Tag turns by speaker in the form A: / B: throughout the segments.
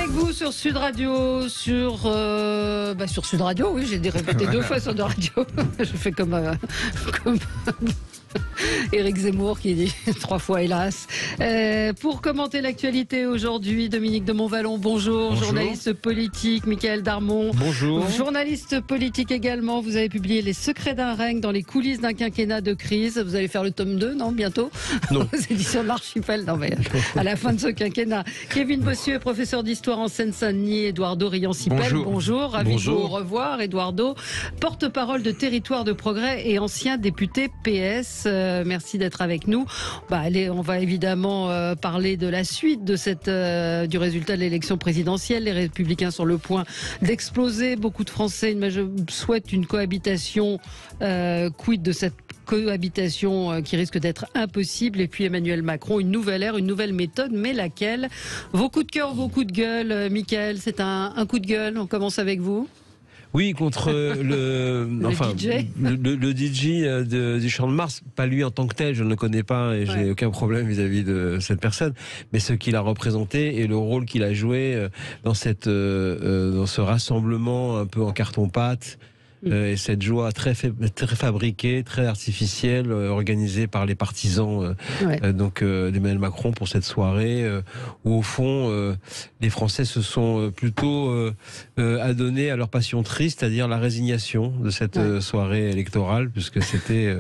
A: avec vous sur Sud Radio, sur Sud Radio, oui, j'ai répété 2 fois sur Sud Radio. Je fais comme Éric Zemmour qui dit 3 fois hélas. Pour commenter l'actualité aujourd'hui, Dominique de Montvalon, bonjour. Journaliste politique, Michael Darmon.
B: Bonjour.
A: Journaliste politique également, vous avez publié Les secrets d'un règne dans les coulisses d'un quinquennat de crise. Vous allez faire le tome 2, non, bientôt?
B: Non.
A: Aux éditions de l'Archipel, non mais à la fin de ce quinquennat. Kevin Bossuet, professeur d'histoire en Seine-Saint-Denis, Eduardo Riancipel. Bonjour. Ravi de vous revoir, Eduardo. Porte-parole de Territoire de Progrès et ancien député PS. Merci d'être avec nous. On va évidemment parler de la suite de du résultat de l'élection présidentielle. Les Républicains sont le point d'exploser. Beaucoup de Français souhaitent une cohabitation. Quid de cette cohabitation qui risque d'être impossible? Et puis Emmanuel Macron, une nouvelle ère, une nouvelle méthode, mais laquelle? Vos coups de cœur, vos coups de gueule, Mickaël, c'est un coup de gueule. On commence avec vous.
B: Oui, contre le DJ du Champ de Mars, pas lui en tant que tel, je ne le connais pas et j'ai aucun problème vis-à-vis de cette personne, mais ce qu'il a représenté et le rôle qu'il a joué dans ce rassemblement un peu en carton-pâte. Et cette joie très fabriquée, très artificielle, organisée par les partisans d'Emmanuel Macron pour cette soirée où au fond les Français se sont plutôt adonnés à leur passion triste, c'est-à-dire la résignation de cette soirée électorale, puisque c'était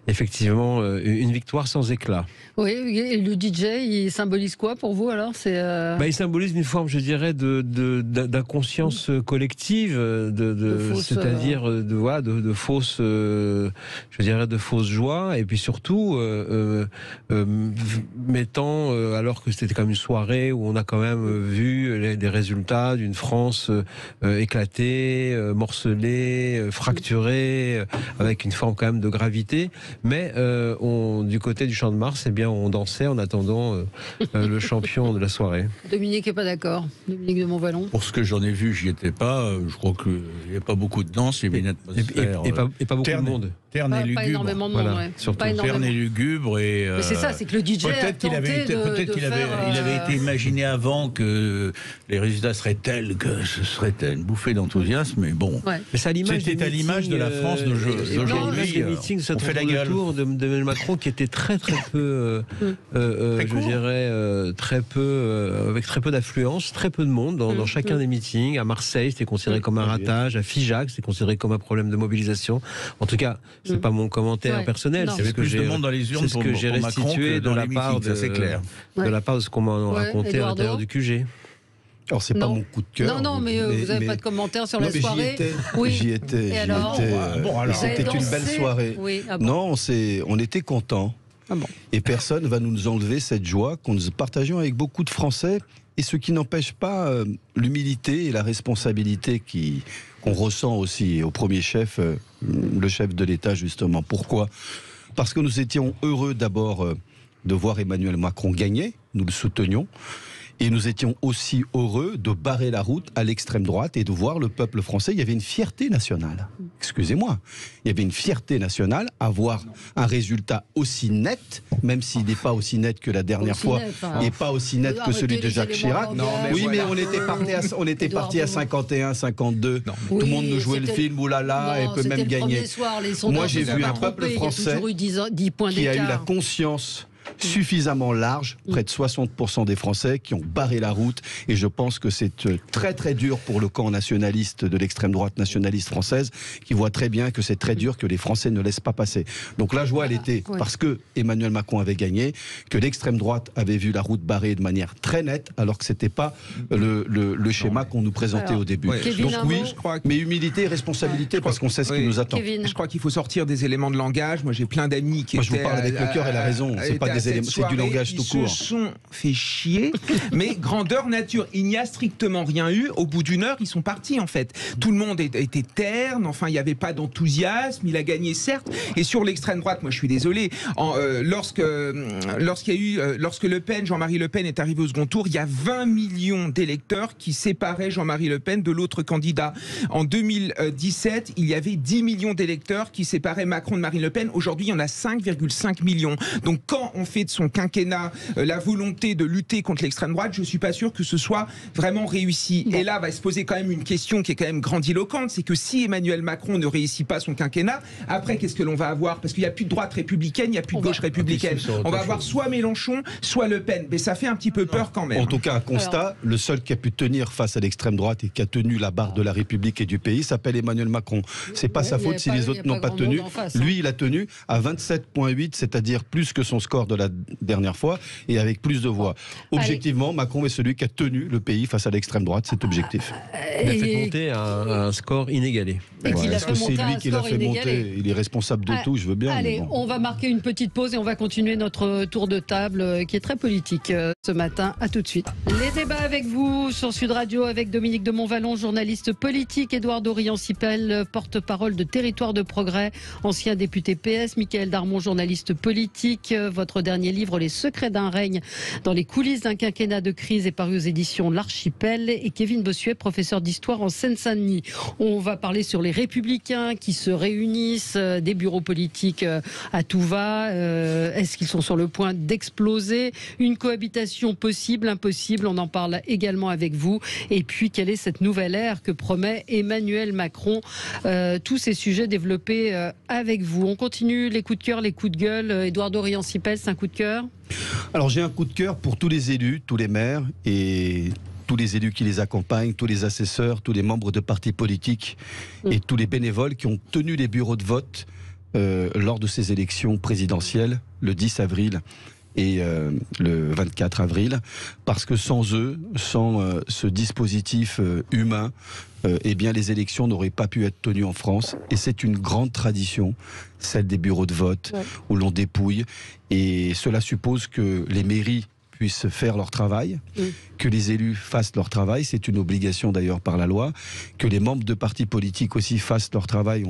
B: effectivement une victoire sans éclat.
A: Oui, et le DJ, il symbolise quoi pour vous alors?
B: Il symbolise une forme, je dirais, d'inconscience collective, c'est-à-dire de fausses, de fausses joies, et puis surtout mettant, alors que c'était comme une soirée où on a quand même vu des résultats d'une France éclatée, morcelée, fracturée, avec une forme quand même de gravité, mais du côté du Champ de Mars, on dansait en attendant le champion de la soirée.
A: Dominique n'est pas d'accord. Dominique de Montvalon.
C: Pour ce que j'en ai vu, j'y étais pas. Je crois qu'il n'y a pas beaucoup de danse, il y avait une atmosphère.
B: Et pas beaucoup de monde.
A: Terne et lugubre. Pas énormément de monde,
C: Terne et lugubre.
A: Mais c'est ça, c'est que le DJ
C: il avait été imaginé avant que les résultats seraient tels que ce serait une bouffée d'enthousiasme, mais bon.
B: Ouais. Mais c'était
C: à l'image de la France d'aujourd'hui.
B: On fait la gueule. Tour d'Emmanuel Macron qui était très peu, avec très peu d'affluence, très peu de monde dans chacun des meetings. À Marseille, c'était considéré comme un ratage. À Figeac, c'était considéré comme un problème de mobilisation. En tout cas, c'est pas mon commentaire personnel. C'est ce que j'ai restitué de la part de ce qu'on m'a raconté à l'intérieur du QG.
D: Alors c'est pas mon coup de cœur.
A: Non, mais vous n'avez pas de commentaire sur la soirée.
D: J'y étais. C'était une belle soirée.
A: Oui,
D: non, on était contents. Et personne va nous enlever cette joie que nous partageons avec beaucoup de Français. Et ce qui n'empêche pas l'humilité et la responsabilité qu'on ressent aussi au premier chef, le chef de l'État justement. Pourquoi ? Parce que nous étions heureux d'abord de voir Emmanuel Macron gagner, nous le soutenions. Et nous étions aussi heureux de barrer la route à l'extrême droite et de voir le peuple français. Il y avait une fierté nationale. Excusez-moi. Il y avait une fierté nationale à voir un résultat aussi net, même s'il n'est pas aussi net que la dernière fois, et pas aussi net que celui de Jacques Chirac. Mais on était parti à 51, 52. Tout le monde nous jouait le film, oulala, elle peut même gagner. Moi, j'ai vu un peuple français qui a eu la conscience suffisamment large, près de 60% des Français qui ont barré la route, et je pense que c'est très très dur pour le camp nationaliste de l'extrême droite nationaliste française, qui voit très bien que c'est très dur que les Français ne laissent pas passer. Donc la joie elle était parce que Emmanuel Macron avait gagné, que l'extrême droite avait vu la route barrée de manière très nette, alors que c'était pas le schéma qu'on nous présentait au début. Donc oui, mais humilité et responsabilité, parce qu'on sait ce qui nous attend.
E: Je crois qu'il faut sortir des éléments de langage. Moi j'ai plein d'amis qui
D: je vous parle avec le cœur et la raison, c'est pas des éléments, c'est du langage tout court.
E: Ils se sont fait chier, mais grandeur nature. Il n'y a strictement rien eu. Au bout d'une heure, ils sont partis en fait. Tout le monde était terne, enfin il n'y avait pas d'enthousiasme. Il a gagné certes. Et sur l'extrême droite, moi je suis désolé, lorsque Le Pen, Jean-Marie Le Pen est arrivé au second tour, il y a 20 millions d'électeurs qui séparaient Jean-Marie Le Pen de l'autre candidat. En 2017, il y avait 10 millions d'électeurs qui séparaient Macron de Marine Le Pen. Aujourd'hui, il y en a 5,5 millions. Donc quand on fait de son quinquennat la volonté de lutter contre l'extrême droite, je suis pas sûr que ce soit vraiment réussi. Et là va se poser quand même une question qui est quand même grandiloquente, c'est que si Emmanuel Macron ne réussit pas son quinquennat, après qu'est-ce que l'on va avoir? Parce qu'il n'y a plus de droite républicaine, il n'y a plus de gauche républicaine. On va avoir soit Mélenchon, soit Le Pen. Mais ça fait un petit peu peur quand même.
D: En tout cas, un constat, le seul qui a pu tenir face à l'extrême droite et qui a tenu la barre de la République et du pays s'appelle Emmanuel Macron. C'est pas sa faute si les autres n'ont pas tenu. Lui, il a tenu à 27,8, c'est-à-dire plus que son score de la dernière fois et avec plus de voix. Objectivement, Macron est celui qui a tenu le pays face à l'extrême droite, c'est objectif.
B: Il a fait monter à un score inégalé.
D: Est-ce que c'est lui qui l'a fait monter? Il est responsable de tout, je veux bien.
A: Allez, on va marquer une petite pause et on va continuer notre tour de table qui est très politique ce matin. À tout de suite. Les débats avec vous sur Sud Radio avec Dominique de Montvalon, journaliste politique, Édouard Dorian-Sipel, porte-parole de Territoire de Progrès, ancien député PS, Mickaël Darmon, journaliste politique. Votre dernier livre, Les secrets d'un règne dans les coulisses d'un quinquennat de crise, est paru aux éditions L'Archipel, et Kevin Bossuet, professeur d'histoire en Seine-Saint-Denis. On va parler sur les Républicains qui se réunissent, des bureaux politiques à tout va. Est-ce qu'ils sont sur le point d'exploser? Une cohabitation possible, impossible? On en parle également avec vous. Et puis, quelle est cette nouvelle ère que promet Emmanuel Macron? Tous ces sujets développés avec vous. On continue les coups de cœur, les coups de gueule. Édouard Dorian-Sipel, c'est un coup de cœur?
D: Alors, j'ai un coup de cœur pour tous les élus, tous les maires et tous les élus qui les accompagnent, tous les assesseurs, tous les membres de partis politiques et tous les bénévoles qui ont tenu les bureaux de vote lors de ces élections présidentielles le 10 avril et le 24 avril, parce que sans eux, sans ce dispositif humain, eh bien les élections n'auraient pas pu être tenues en France. Et c'est une grande tradition, celle des bureaux de vote, où l'on dépouille. Et cela suppose que les mairies puissent faire leur travail, que les élus fassent leur travail, c'est une obligation d'ailleurs par la loi, que les membres de partis politiques aussi fassent leur travail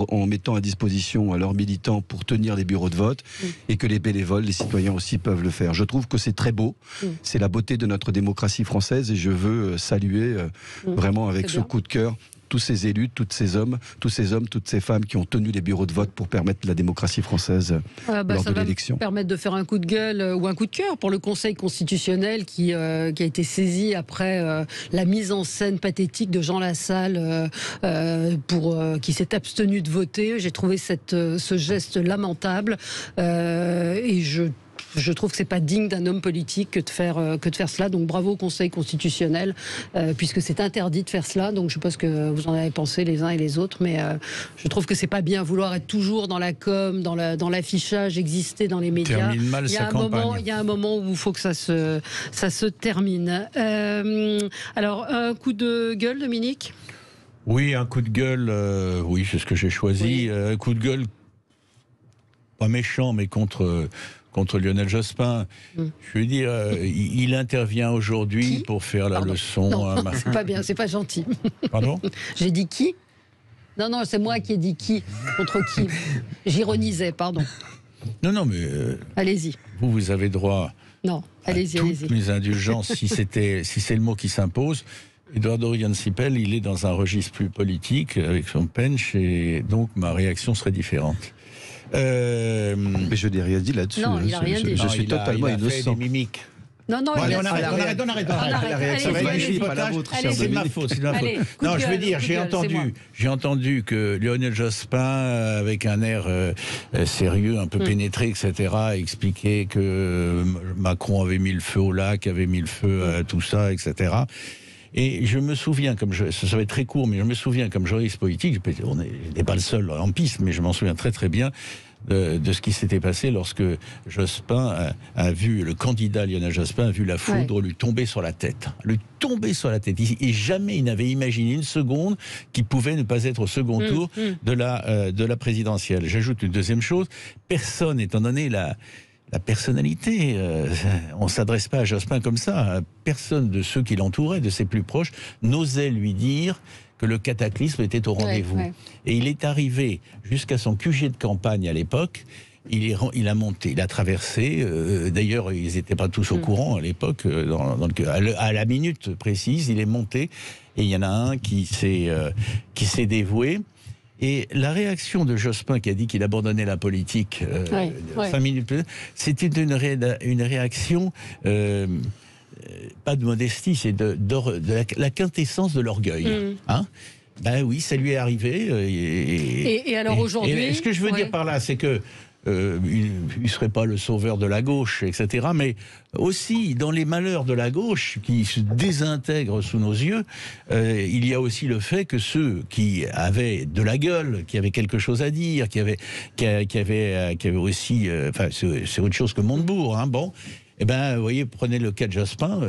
D: en mettant à disposition leurs militants pour tenir les bureaux de vote, et que les bénévoles, les citoyens aussi peuvent le faire. Je trouve que c'est très beau, c'est la beauté de notre démocratie française, et je veux saluer vraiment avec ce coup de cœur tous ces élus, tous ces hommes, toutes ces femmes qui ont tenu les bureaux de vote pour permettre la démocratie française lors de l'élection.
A: Ça va permettre de faire un coup de gueule ou un coup de cœur pour le Conseil constitutionnel qui a été saisi après la mise en scène pathétique de Jean Lassalle qui s'est abstenu de voter. J'ai trouvé ce geste lamentable et je trouve que c'est pas digne d'un homme politique que de faire cela. Donc bravo au Conseil constitutionnel, puisque c'est interdit de faire cela. Donc je sais pas ce que vous en avez pensé les uns et les autres, mais je trouve que c'est pas bien vouloir être toujours dans la com, dans l'affichage, exister dans les médias.
C: Termine mal sa campagne.
A: Il y a un moment où il faut que ça se termine. Alors un coup de gueule, Dominique?
C: Oui, un coup de gueule. Oui, c'est ce que j'ai choisi. Oui. Un coup de gueule, pas méchant, mais contre Lionel Jospin. Je veux dire, il intervient aujourd'hui pour faire la leçon.
A: Non, c'est pas bien, c'est pas gentil.
C: Pardon?
A: J'ai dit qui? Non, c'est moi qui ai dit qui. Contre qui? J'ironisais, pardon.
C: Non, mais...
A: allez-y.
C: Vous avez droit
A: allez-y,
C: à toutes mes indulgences, si c'est le mot qui s'impose. Édouard Dorian-Sipel, il est dans un registre plus politique, avec son pench, et donc ma réaction serait différente.
D: Mais je n'ai rien dit là-dessus.
A: Non, il n'a rien dit.
D: Je suis totalement innocent.
C: Il a fait des mimiques.
A: Non,
C: on arrête.
D: La réaction de Magnifique, pas la vôtre.
C: C'est de ma faute. Non, je veux dire, j'ai entendu que Lionel Jospin, avec un air sérieux, un peu pénétré, etc., expliquait que Macron avait mis le feu au lac, avait mis le feu à tout ça, etc. Et je me souviens, ça va être très court, mais je me souviens comme journaliste politique, on n'est pas le seul en piste, mais je m'en souviens très très bien de ce qui s'était passé lorsque Jospin a vu, le candidat Lionel Jospin a vu la foudre lui tomber sur la tête. Et jamais il n'avait imaginé une seconde qu'il pouvait ne pas être au second tour de la présidentielle. J'ajoute une deuxième chose, personne, étant donné la personnalité, on ne s'adresse pas à Jospin comme ça. Personne de ceux qui l'entouraient, de ses plus proches, n'osait lui dire que le cataclysme était au rendez-vous. Et il est arrivé jusqu'à son QG de campagne à l'époque. Il a monté, il a traversé. D'ailleurs, ils n'étaient pas tous au courant à l'époque. À la minute précise, il est monté. Et il y en a un qui s'est dévoué. Et la réaction de Jospin, qui a dit qu'il abandonnait la politique 5 minutes plus tard, c'était une réaction, pas de modestie, c'est de la quintessence de l'orgueil. Hein? Ben oui, ça lui est arrivé.
A: Et alors aujourd'hui...
C: Ce que je veux dire par là, c'est que il ne serait pas le sauveur de la gauche, etc. Mais aussi, dans les malheurs de la gauche, qui se désintègrent sous nos yeux, il y a aussi le fait que ceux qui avaient de la gueule, qui avaient quelque chose à dire, qui avaient aussi... Enfin, c'est autre chose que Montebourg, hein, bon. Eh ben, vous voyez, prenez le cas de Jospin,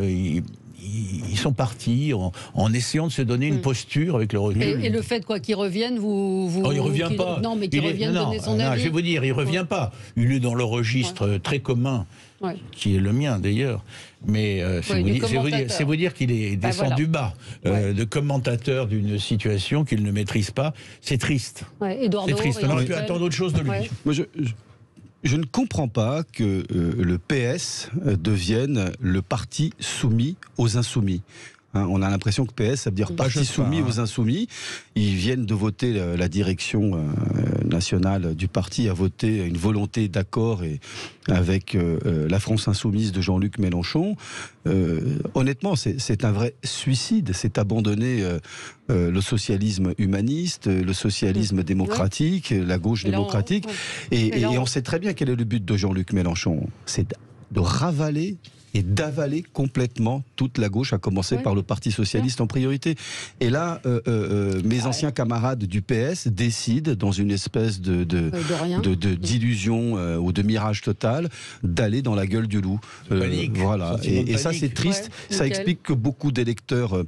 C: ils sont partis en essayant de se donner une posture avec le recul.
A: Et le fait qu'il revienne, vous
C: il revient pas.
A: Non, mais qu'il revienne donner son avis.
C: Je vais vous dire, il revient pas. Il est dans le registre très commun, qui est le mien d'ailleurs. Mais c'est vous dire qu'il est descendu bas, de commentateur d'une situation qu'il ne maîtrise pas. C'est triste. C'est triste. On aurait pu attendre autre chose de lui.
D: Moi, je ne comprends pas que le PS devienne le parti soumis aux insoumis. Hein, on a l'impression que PS, ça veut dire parti soumis aux insoumis. Ils viennent de voter, la direction nationale du parti a voté une volonté d'accord avec la France insoumise de Jean-Luc Mélenchon. Honnêtement, c'est un vrai suicide. C'est abandonner le socialisme humaniste, le socialisme démocratique, la gauche démocratique. Et on sait très bien quel est le but de Jean-Luc Mélenchon. C'est de ravaler et d'avaler complètement toute la gauche, à commencer par le Parti socialiste en priorité. Et là, mes anciens camarades du PS décident, dans une espèce d'illusion ou de mirage total, d'aller dans la gueule du loup. Voilà. Et ça, c'est triste. Ça explique que beaucoup d'électeurs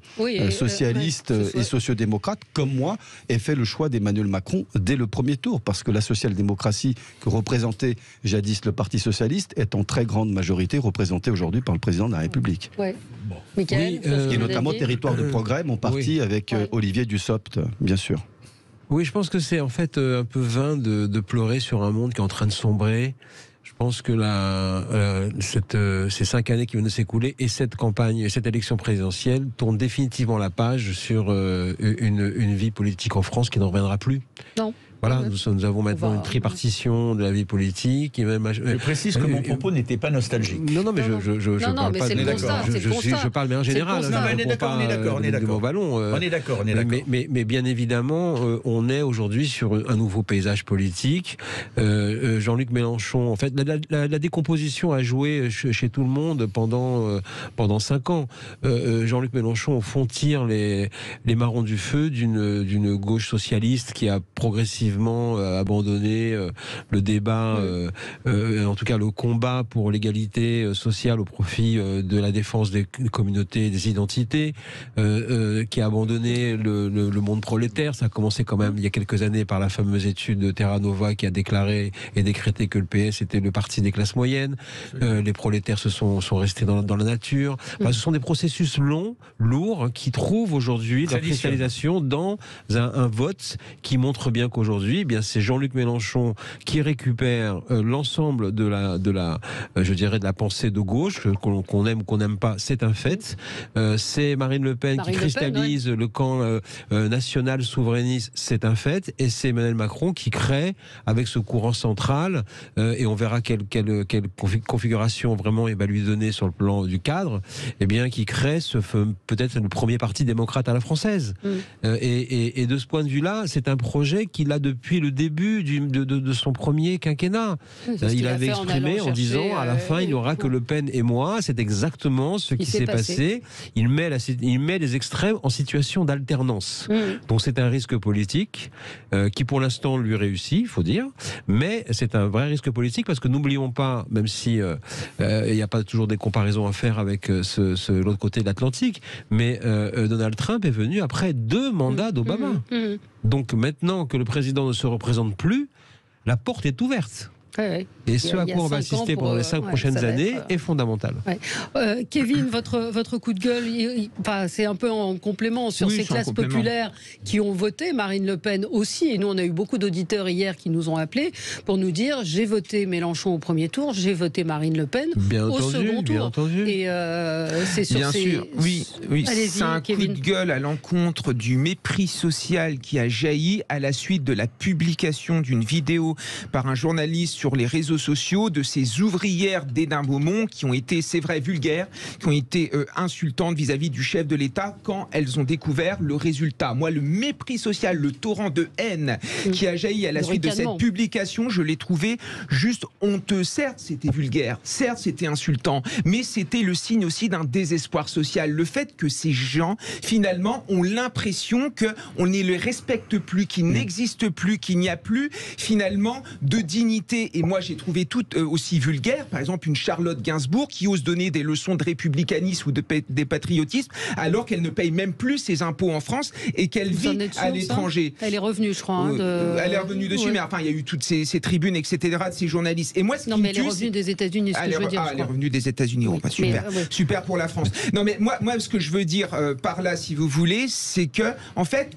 D: socialistes et sociodémocrates, comme moi, aient fait le choix d'Emmanuel Macron dès le premier tour, parce que la social-démocratie que représentait jadis le Parti socialiste est en très grande majorité représentée aujourd'hui par le président de la République.
A: Michael,
D: et notamment Territoire de Progrès, mon parti, avec Olivier Dussopt, bien sûr.
B: Oui, je pense que c'est en fait un peu vain de pleurer sur un monde qui est en train de sombrer. Je pense que ces 5 années qui viennent de s'écouler et cette campagne, et cette élection présidentielle tournent définitivement la page sur une vie politique en France qui n'en reviendra plus. Non. Voilà, nous avons maintenant une tripartition de la vie politique.
C: Je précise que mon propos n'était pas nostalgique.
B: Non, mais je parle pas de... Je parle bien en général.
C: On est d'accord. On est d'accord.
B: Mais bien évidemment, on est aujourd'hui sur un nouveau paysage politique. Jean-Luc Mélenchon, en fait, la décomposition a joué chez tout le monde pendant 5 ans. Jean-Luc Mélenchon, au fond, tire les marrons du feu d'une gauche socialiste qui a progressivement abandonné le débat, en tout cas le combat pour l'égalité sociale au profit de la défense des communautés et des identités, qui a abandonné le monde prolétaire. Ça a commencé quand même il y a quelques années par la fameuse étude de Terra Nova qui a déclaré et décrété que le PS était le parti des classes moyennes. Les prolétaires sont restés dans la nature. Enfin, ce sont des processus longs, lourds, qui trouvent aujourd'hui leur cristallisation dans un vote qui montre bien qu'aujourd'hui, c'est Jean-Luc Mélenchon qui récupère l'ensemble de la pensée de gauche, qu'on aime ou qu'on n'aime pas, c'est un fait. C'est Marine Le Pen qui cristallise le camp national souverainiste, c'est un fait. Et c'est Emmanuel Macron qui crée, avec ce courant central, et on verra quelle configuration vraiment il va lui donner sur le plan du cadre, qui crée peut-être le premier parti démocrate à la française. Et de ce point de vue-là, c'est un projet qu'il a depuis le début de son premier quinquennat. Il avait exprimé en disant à la fin il n'y aura que Le Pen et moi. C'est exactement ce qui s'est passé. Il met les extrêmes en situation d'alternance. Donc c'est un risque politique qui pour l'instant lui réussit, il faut dire, mais c'est un vrai risque politique parce que n'oublions pas, même si il n'y a pas toujours des comparaisons à faire avec l'autre côté de l'Atlantique, mais Donald Trump est venu après 2 mandats d'Obama. Donc maintenant que le président ne se représente plus, la porte est ouverte. Et ce à quoi on va assister pendant les 5 prochaines années est fondamental.
A: Kevin, votre coup de gueule, c'est un peu en complément sur ces classes populaires qui ont voté Marine Le Pen aussi. Et nous, on a eu beaucoup d'auditeurs hier qui nous ont appelés pour nous dire j'ai voté Mélenchon au premier tour, j'ai voté Marine Le Pen au second tour.
B: Bien entendu.
A: Et c'est sur
E: bien sûr, oui, c'est un
A: Kevin.
E: coup de gueule à l'encontre du mépris social qui a jailli à la suite de la publication d'une vidéo par un journaliste sur les réseaux sociaux de ces ouvrières d'Hénin-Beaumont qui ont été, c'est vrai, vulgaires, qui ont été insultantes vis-à-vis du chef de l'État quand elles ont découvert le résultat. Moi, le mépris social, le torrent de haine qui a jailli à la suite de cette publication, je l'ai trouvé juste honteux. Certes, c'était vulgaire, certes, c'était insultant, mais c'était le signe aussi d'un désespoir social. Le fait que ces gens, finalement, ont l'impression qu'on ne les respecte plus, qu'ils n'existent plus, qu'il n'y a plus, finalement, de dignité. Et moi, j'ai trouvé tout aussi vulgaire, par exemple, une Charlotte Gainsbourg qui ose donner des leçons de républicanisme ou des patriotismes, alors qu'elle ne paye même plus ses impôts en France et qu'elle vit à l'étranger.
A: Elle est revenue, je crois.
E: Elle est revenue dessus, mais enfin, il y a eu toutes ces tribunes, etc., de ces journalistes. Et moi, ce
A: non, mais elle est revenue des États-Unis, ce que je veux dire.
E: Elle est revenue des États-Unis, super. Super pour la France. Non, mais moi, ce que je veux dire par là, si vous voulez, c'est que, en fait,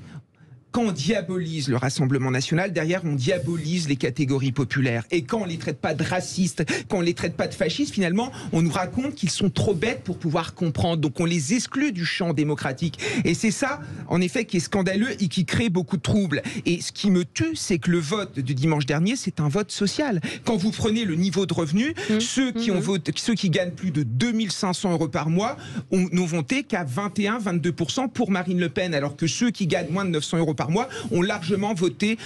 E: quand on diabolise le Rassemblement national, derrière on diabolise les catégories populaires. Et quand on les traite pas de racistes, quand on les traite pas de fascistes, finalement, on nous raconte qu'ils sont trop bêtes pour pouvoir comprendre. Donc on les exclut du champ démocratique. Et c'est ça, en effet, qui est scandaleux et qui crée beaucoup de troubles. Et ce qui me tue, c'est que le vote de dimanche dernier, c'est un vote social. Quand vous prenez le niveau de revenus, ceux qui gagnent plus de 2500 € par mois n'ont voté qu'à 21-22% pour Marine Le Pen, alors que ceux qui gagnent moins de 900 € par mois ont largement voté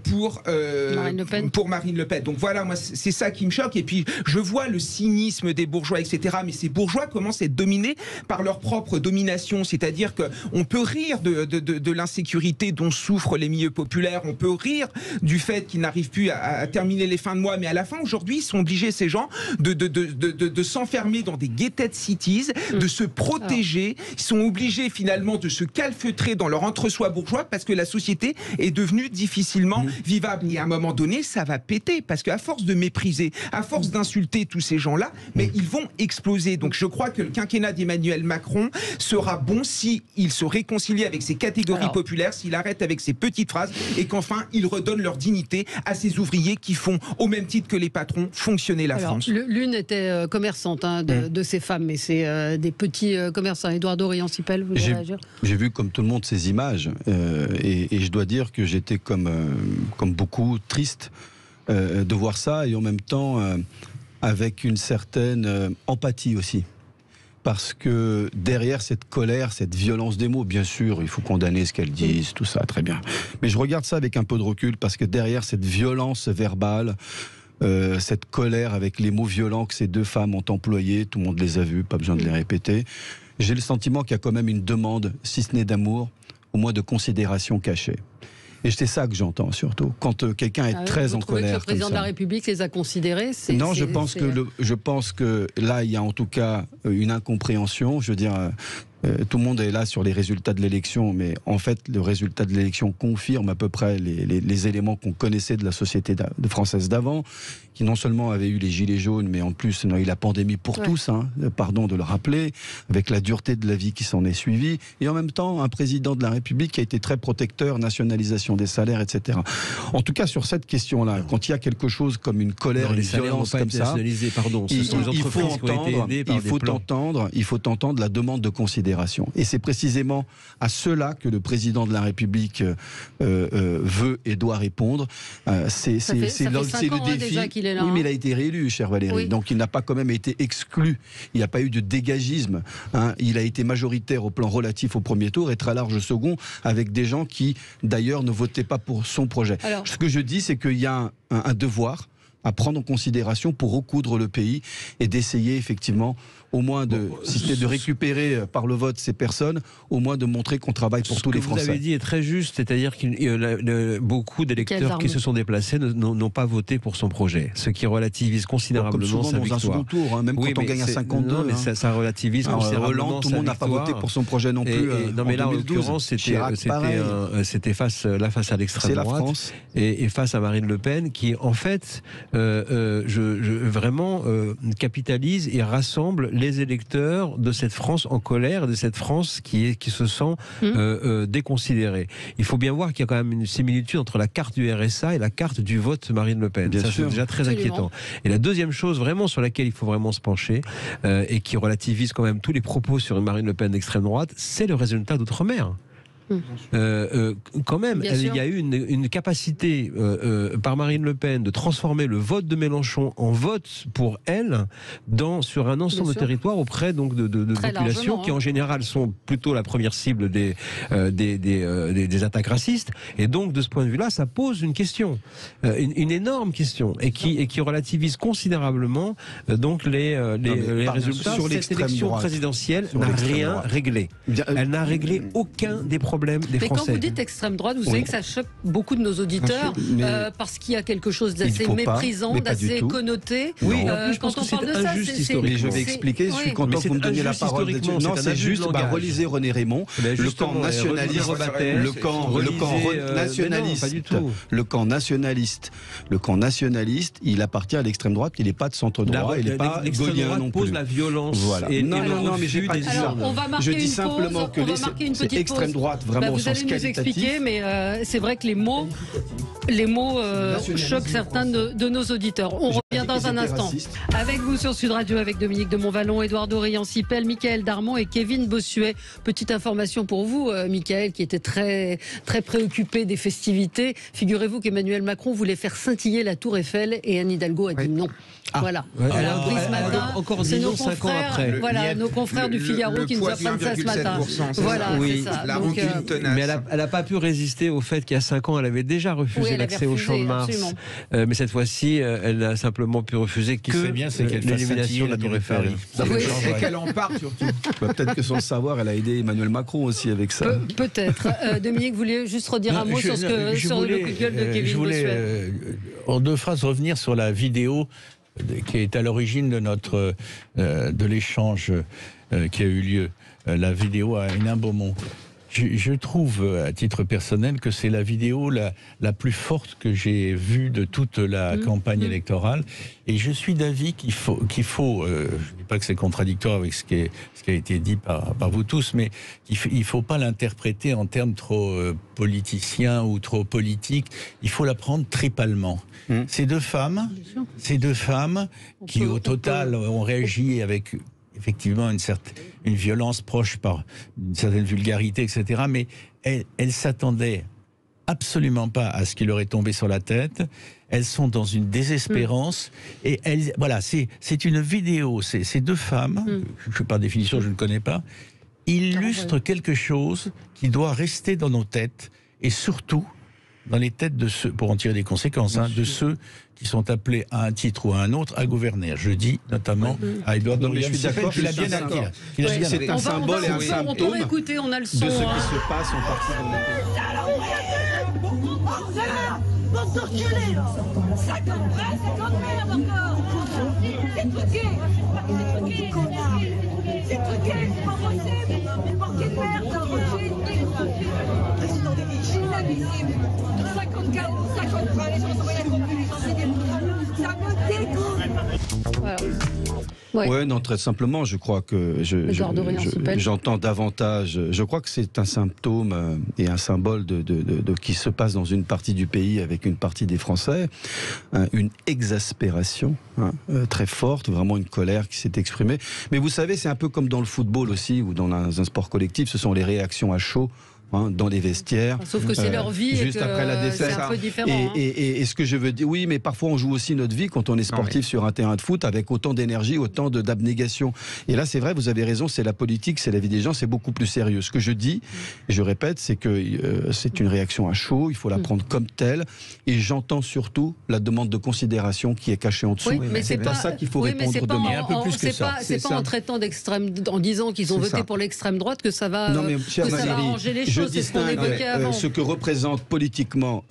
E: pour Marine Le Pen. Donc voilà, moi c'est ça qui me choque. Et puis je vois le cynisme des bourgeois, etc. Mais ces bourgeois commencent à être dominés par leur propre domination. C'est-à-dire qu'on peut rire de l'insécurité dont souffrent les milieux populaires. On peut rire du fait qu'ils n'arrivent plus à terminer les fins de mois. Mais à la fin, aujourd'hui, ils sont obligés, ces gens, de s'enfermer dans des gated cities, de se protéger. Ils sont obligés finalement de se calfeutrer dans leur entre-soi bourgeois parce que la société est devenue difficilement vivable. Et à un moment donné, ça va péter parce qu'à force de mépriser, à force d'insulter tous ces gens-là, mais ils vont exploser. Donc je crois que le quinquennat d'Emmanuel Macron sera bon s'il se réconcilie avec ces catégories populaires, s'il arrête avec ces petites phrases et qu'enfin il redonne leur dignité à ces ouvriers qui font, au même titre que les patrons, fonctionner la France.
A: L'une était commerçante de ces femmes, mais c'est des petits commerçants. Édouard Dorian-Sipel, vous voulez réagir ?
D: J'ai vu comme tout le monde ces images et je dois dire que j'étais comme beaucoup triste de voir ça et en même temps avec une certaine empathie aussi. Parce que derrière cette colère, cette violence des mots, bien sûr, il faut condamner ce qu'elles disent, tout ça, très bien. Mais je regarde ça avec un peu de recul parce que derrière cette violence verbale, cette colère avec les mots violents que ces deux femmes ont employés, tout le monde les a vus, pas besoin de les répéter, j'ai le sentiment qu'il y a quand même une demande, si ce n'est d'amour, au moins de considération cachée. Et c'est ça que j'entends surtout. Quand quelqu'un est très en colère.
A: Que le président de la République les a considérés.
D: Non, je pense que là, il y a en tout cas une incompréhension. Je veux dire, tout le monde est là sur les résultats de l'élection, mais en fait, le résultat de l'élection confirme à peu près les éléments qu'on connaissait de la société française d'avant, qui non seulement avait eu les gilets jaunes, mais en plus on a eu la pandémie pour tous, pardon de le rappeler, avec la dureté de la vie qui s'en est suivie, et en même temps un président de la République qui a été très protecteur, nationalisation des salaires, etc. En tout cas, sur cette question-là, quand il y a quelque chose comme une colère, une violence comme ça, il faut entendre la demande de considération. Et c'est précisément à cela que le président de la République veut et doit répondre. C'est le défi.
A: Là,
D: oui, mais il a été réélu, cher Valérie. Oui. Donc il n'a pas quand même été exclu. Il n'y a pas eu de dégagisme. Il a été majoritaire au plan relatif au premier tour et très large au second, avec des gens qui, d'ailleurs, ne votaient pas pour son projet. Alors, ce que je dis, c'est qu'il y a un devoir à prendre en considération pour recoudre le pays et d'essayer effectivement au moins si c'était de récupérer par le vote ces personnes, au moins de montrer qu'on travaille pour tous les Français.
B: Ce que vous avez dit est très juste, c'est-à-dire que beaucoup d'électeurs qui se sont déplacés n'ont pas voté pour son projet, ce qui relativise considérablement sa victoire.
D: Dans un second tour, hein, même quand on gagne à 52.
B: Non, mais ça relativise considérablement
D: Hollande, tout le monde n'a pas voté pour son projet non plus.
B: Non, mais là, en l'occurrence, c'était face à l'extrême droite et face à Marine Le Pen, qui en fait, vraiment capitalise et rassemble les électeurs de cette France en colère, de cette France qui se sent déconsidérée. Il faut bien voir qu'il y a quand même une similitude entre la carte du RSA et la carte du vote Marine Le Pen. Ça, c'est déjà très inquiétant. Et la deuxième chose vraiment sur laquelle il faut vraiment se pencher et qui relativise quand même tous les propos sur une Marine Le Pen d'extrême droite, c'est le résultat d'outre-mer. Quand même, il y a eu une capacité par Marine Le Pen de transformer le vote de Mélenchon en vote pour elle sur un ensemble de territoires auprès donc de populations qui en général sont plutôt la première cible des attaques racistes. Et donc de ce point de vue-là, ça pose une question, une énorme question, et qui relativise considérablement donc les résultats.
D: Sur
B: cette élection présidentielle n'a rien réglé. Elle n'a réglé aucun des problèmes des Français.
A: Mais quand vous dites extrême droite, vous savez que ça choque beaucoup de nos auditeurs parce qu'il y a quelque chose d'assez méprisant, d'assez connoté.
B: Oui,
A: quand on parle de ça,
D: mais je vais expliquer. Je suis content que vous me donniez la parole. Non, c'est juste. Relisez René Raymond, le camp nationaliste, le camp nationaliste, il appartient à l'extrême droite. Il n'est pas de centre droit. Il n'est pas gaulien non plus.
B: Pose la violence.
D: Voilà. Non, mais j'ai pas dit ça. Je dis simplement que l'extrême droite.
A: Vous allez nous expliquer, mais c'est vrai que les mots choquent certains de nos auditeurs. On revient dans un instant. Avec vous sur Sud Radio, avec Dominique de Montvalon, Édouard Dorian-Sipel, Mickaël Darmon et Kevin Bossuet. Petite information pour vous, Mickaël, qui était très, très préoccupé des festivités. Figurez-vous qu'Emmanuel Macron voulait faire scintiller la Tour Eiffel et Anne Hidalgo a dit non. Voilà. Alors, ce matin,
B: encore 10 ans, 5 ans après.
A: Voilà, nos confrères du Figaro qui nous apprennent ça ce matin.
E: Voilà,
A: c'est ça.
E: Donc,
B: mais elle n'a pas pu résister au fait qu'il y a 5 ans, elle avait déjà refusé l'accès au Champ de Mars. Mais cette fois-ci, elle a simplement pu refuser que l'élimination de la Tour Eiffel.
E: Et qu'elle en parle surtout.
D: Peut-être que sans le savoir, elle a aidé Emmanuel Macron aussi avec ça.
A: Peut-être. Dominique, vous vouliez juste redire un mot sur le coup de gueule de Kevin Bossuet.
C: Je voulais, en 2 phrases, revenir sur la vidéo qui est à l'origine de l'échange qui a eu lieu. La vidéo à Hénin-Beaumont. Je trouve, à titre personnel, que c'est la vidéo la plus forte que j'ai vue de toute la campagne électorale. Et je suis d'avis qu'il faut je ne dis pas que c'est contradictoire avec ce qui a été dit par vous tous, mais il ne faut pas l'interpréter en termes trop politiciens ou trop politiques. Il faut la prendre tripalement. Ces deux femmes qui, au total, ont réagi avec effectivement une violence proche par une certaine vulgarité, etc. Mais elles s'attendaient absolument pas à ce qui leur est tombé sur la tête. Elles sont dans une désespérance. Et voilà, c'est une vidéo. Ces 2 femmes, par définition, je ne connais pas, illustrent quelque chose qui doit rester dans nos têtes et surtout dans les têtes de ceux, pour en tirer des conséquences, de ceux qui sont appelés à un titre ou à un autre à gouverner. Je dis notamment à Édouard Dorian-Sipel qu'il a bien acquis.
D: C'est un symbole et un symptôme
A: de ce qui
D: se passe en partie dans le pays.
F: C'est truqué, c'est pas possible. Mais pour quelle merde, c'est inadmissible. 54, 53, les gens sont rien compris, les gens c'est des bouts. Ça me dégoûte.
A: Voilà.
D: Ouais, non, très simplement, je crois que j'entends davantage. Je crois que c'est un symptôme et un symbole de qui se passe dans une partie du pays avec une partie des Français, une exaspération très forte, vraiment une colère qui s'est exprimée. Mais vous savez, c'est un peu comme dans le football aussi ou dans un sport collectif, ce sont les réactions à chaud dans les vestiaires.
A: Sauf que c'est leur vie,
D: juste après la défaite.
A: C'est un peu différent.
D: Et ce que je veux dire, oui, mais parfois on joue aussi notre vie quand on est sportif sur un terrain de foot avec autant d'énergie, autant d'abnégation. Et là, c'est vrai, vous avez raison, c'est la politique, c'est la vie des gens, c'est beaucoup plus sérieux. Ce que je dis, et je répète, c'est que c'est une réaction à chaud, il faut la prendre comme telle. Et j'entends surtout la demande de considération qui est cachée en dessous.
A: Oui, mais c'est
D: pas ça qu'il faut répondre demain.
C: Un peu plus que ça.
A: C'est pas en traitant d'extrême, en disant qu'ils ont voté pour l'extrême droite que ça va, ça va arranger les choses. C'est ce qu'on évoquait avant.
D: Ce que représente politiquement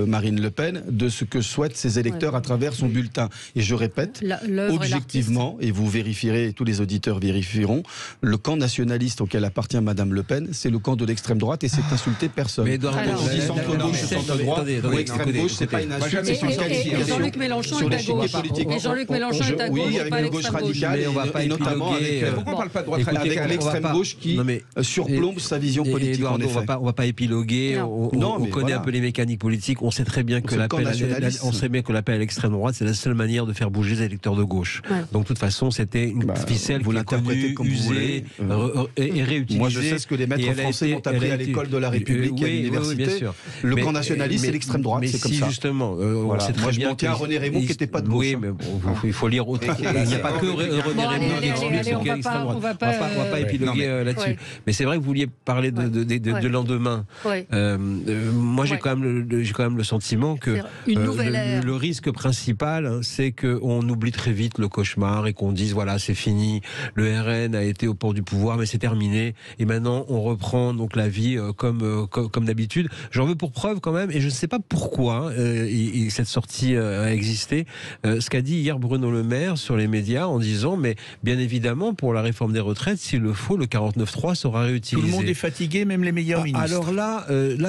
D: Marine Le Pen de ce que souhaitent ses électeurs à travers son bulletin. Et je répète, objectivement, et vous vérifierez, tous les auditeurs vérifieront, le camp nationaliste auquel appartient Madame Le Pen, c'est le camp de l'extrême droite et c'est insulter personne.
B: Mais Edouard,
D: on dit centre-gauche, centre-droite ou extrême-gauche, c'est pas une insulte.
A: Et Jean-Luc Mélenchon est à gauche. Et Jean-luc Mélenchon est à gauche.
D: Oui, avec une gauche radicale, et notamment
E: pourquoi on parle pas de droite
D: avec l'extrême gauche qui surplombe sa vision politique.
B: On ne va pas épiloguer. On connaît un peu les mécaniques politiques. On sait très bien que l'appel à l'extrême droite, c'est la seule manière de faire bouger les électeurs de gauche. Donc de toute façon, c'était une ficelle qui est connue, usée et réutilisée.
D: Moi, je sais ce que les maîtres français ont appris à l'école de la République et à l'université. Le camp nationaliste, c'est l'extrême droite, c'est comme ça.
B: Justement, on sait très bien
D: que René Rémont qui n'était pas de gauche.
B: Oui, mais il faut lire autre. Il n'y a pas que René Rémont qui est extrême droite. On va pas épiloguer là-dessus. Mais c'est vrai que vous vouliez parler de lendemain. Moi, j'ai quand même le sentiment que le risque principal, c'est qu'on oublie très vite le cauchemar et qu'on dise voilà, c'est fini, le RN a été au port du pouvoir, mais c'est terminé. Et maintenant, on reprend donc la vie comme d'habitude. J'en veux pour preuve quand même, et je ne sais pas pourquoi cette sortie a existé, ce qu'a dit hier Bruno Le Maire sur les médias en disant mais bien évidemment pour la réforme des retraites, s'il le faut, le 49.3 sera réutilisé.
C: Tout le monde est fatigué, même les meilleurs ministres.
B: Alors là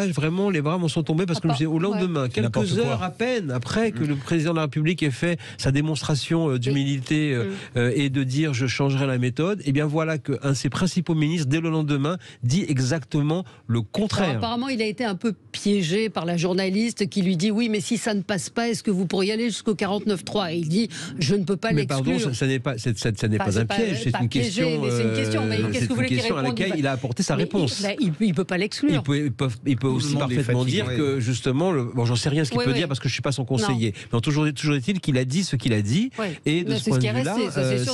B: vraiment les bras m'en sont tombés parce que au lendemain, quelques heures à peine après que le président de la République ait fait sa démonstration d'humilité et de dire je changerai la méthode, et bien voilà qu'un de ses principaux ministres dès le lendemain dit exactement le contraire.
A: Alors, apparemment il a été un peu piégé par la journaliste qui lui dit oui mais si ça ne passe pas, est-ce que vous pourriez aller jusqu'au 49.3 et il dit je ne peux pas l'exclure.
B: Mais pardon, ça n'est pas un piège, c'est une question.
A: C'est une question, mais qu'est-ce que vous voulez qu'il réponde ?
B: À laquelle il a apporté sa réponse.
A: Il ne peut pas l'exclure.
B: Il peut aussi parfaitement dire que justement, j'en sais rien ce qu'il peut dire parce que je ne suis pas son conseiller. Mais toujours est-il qu'il a dit ce qu'il a dit, et de ce point de vue-là,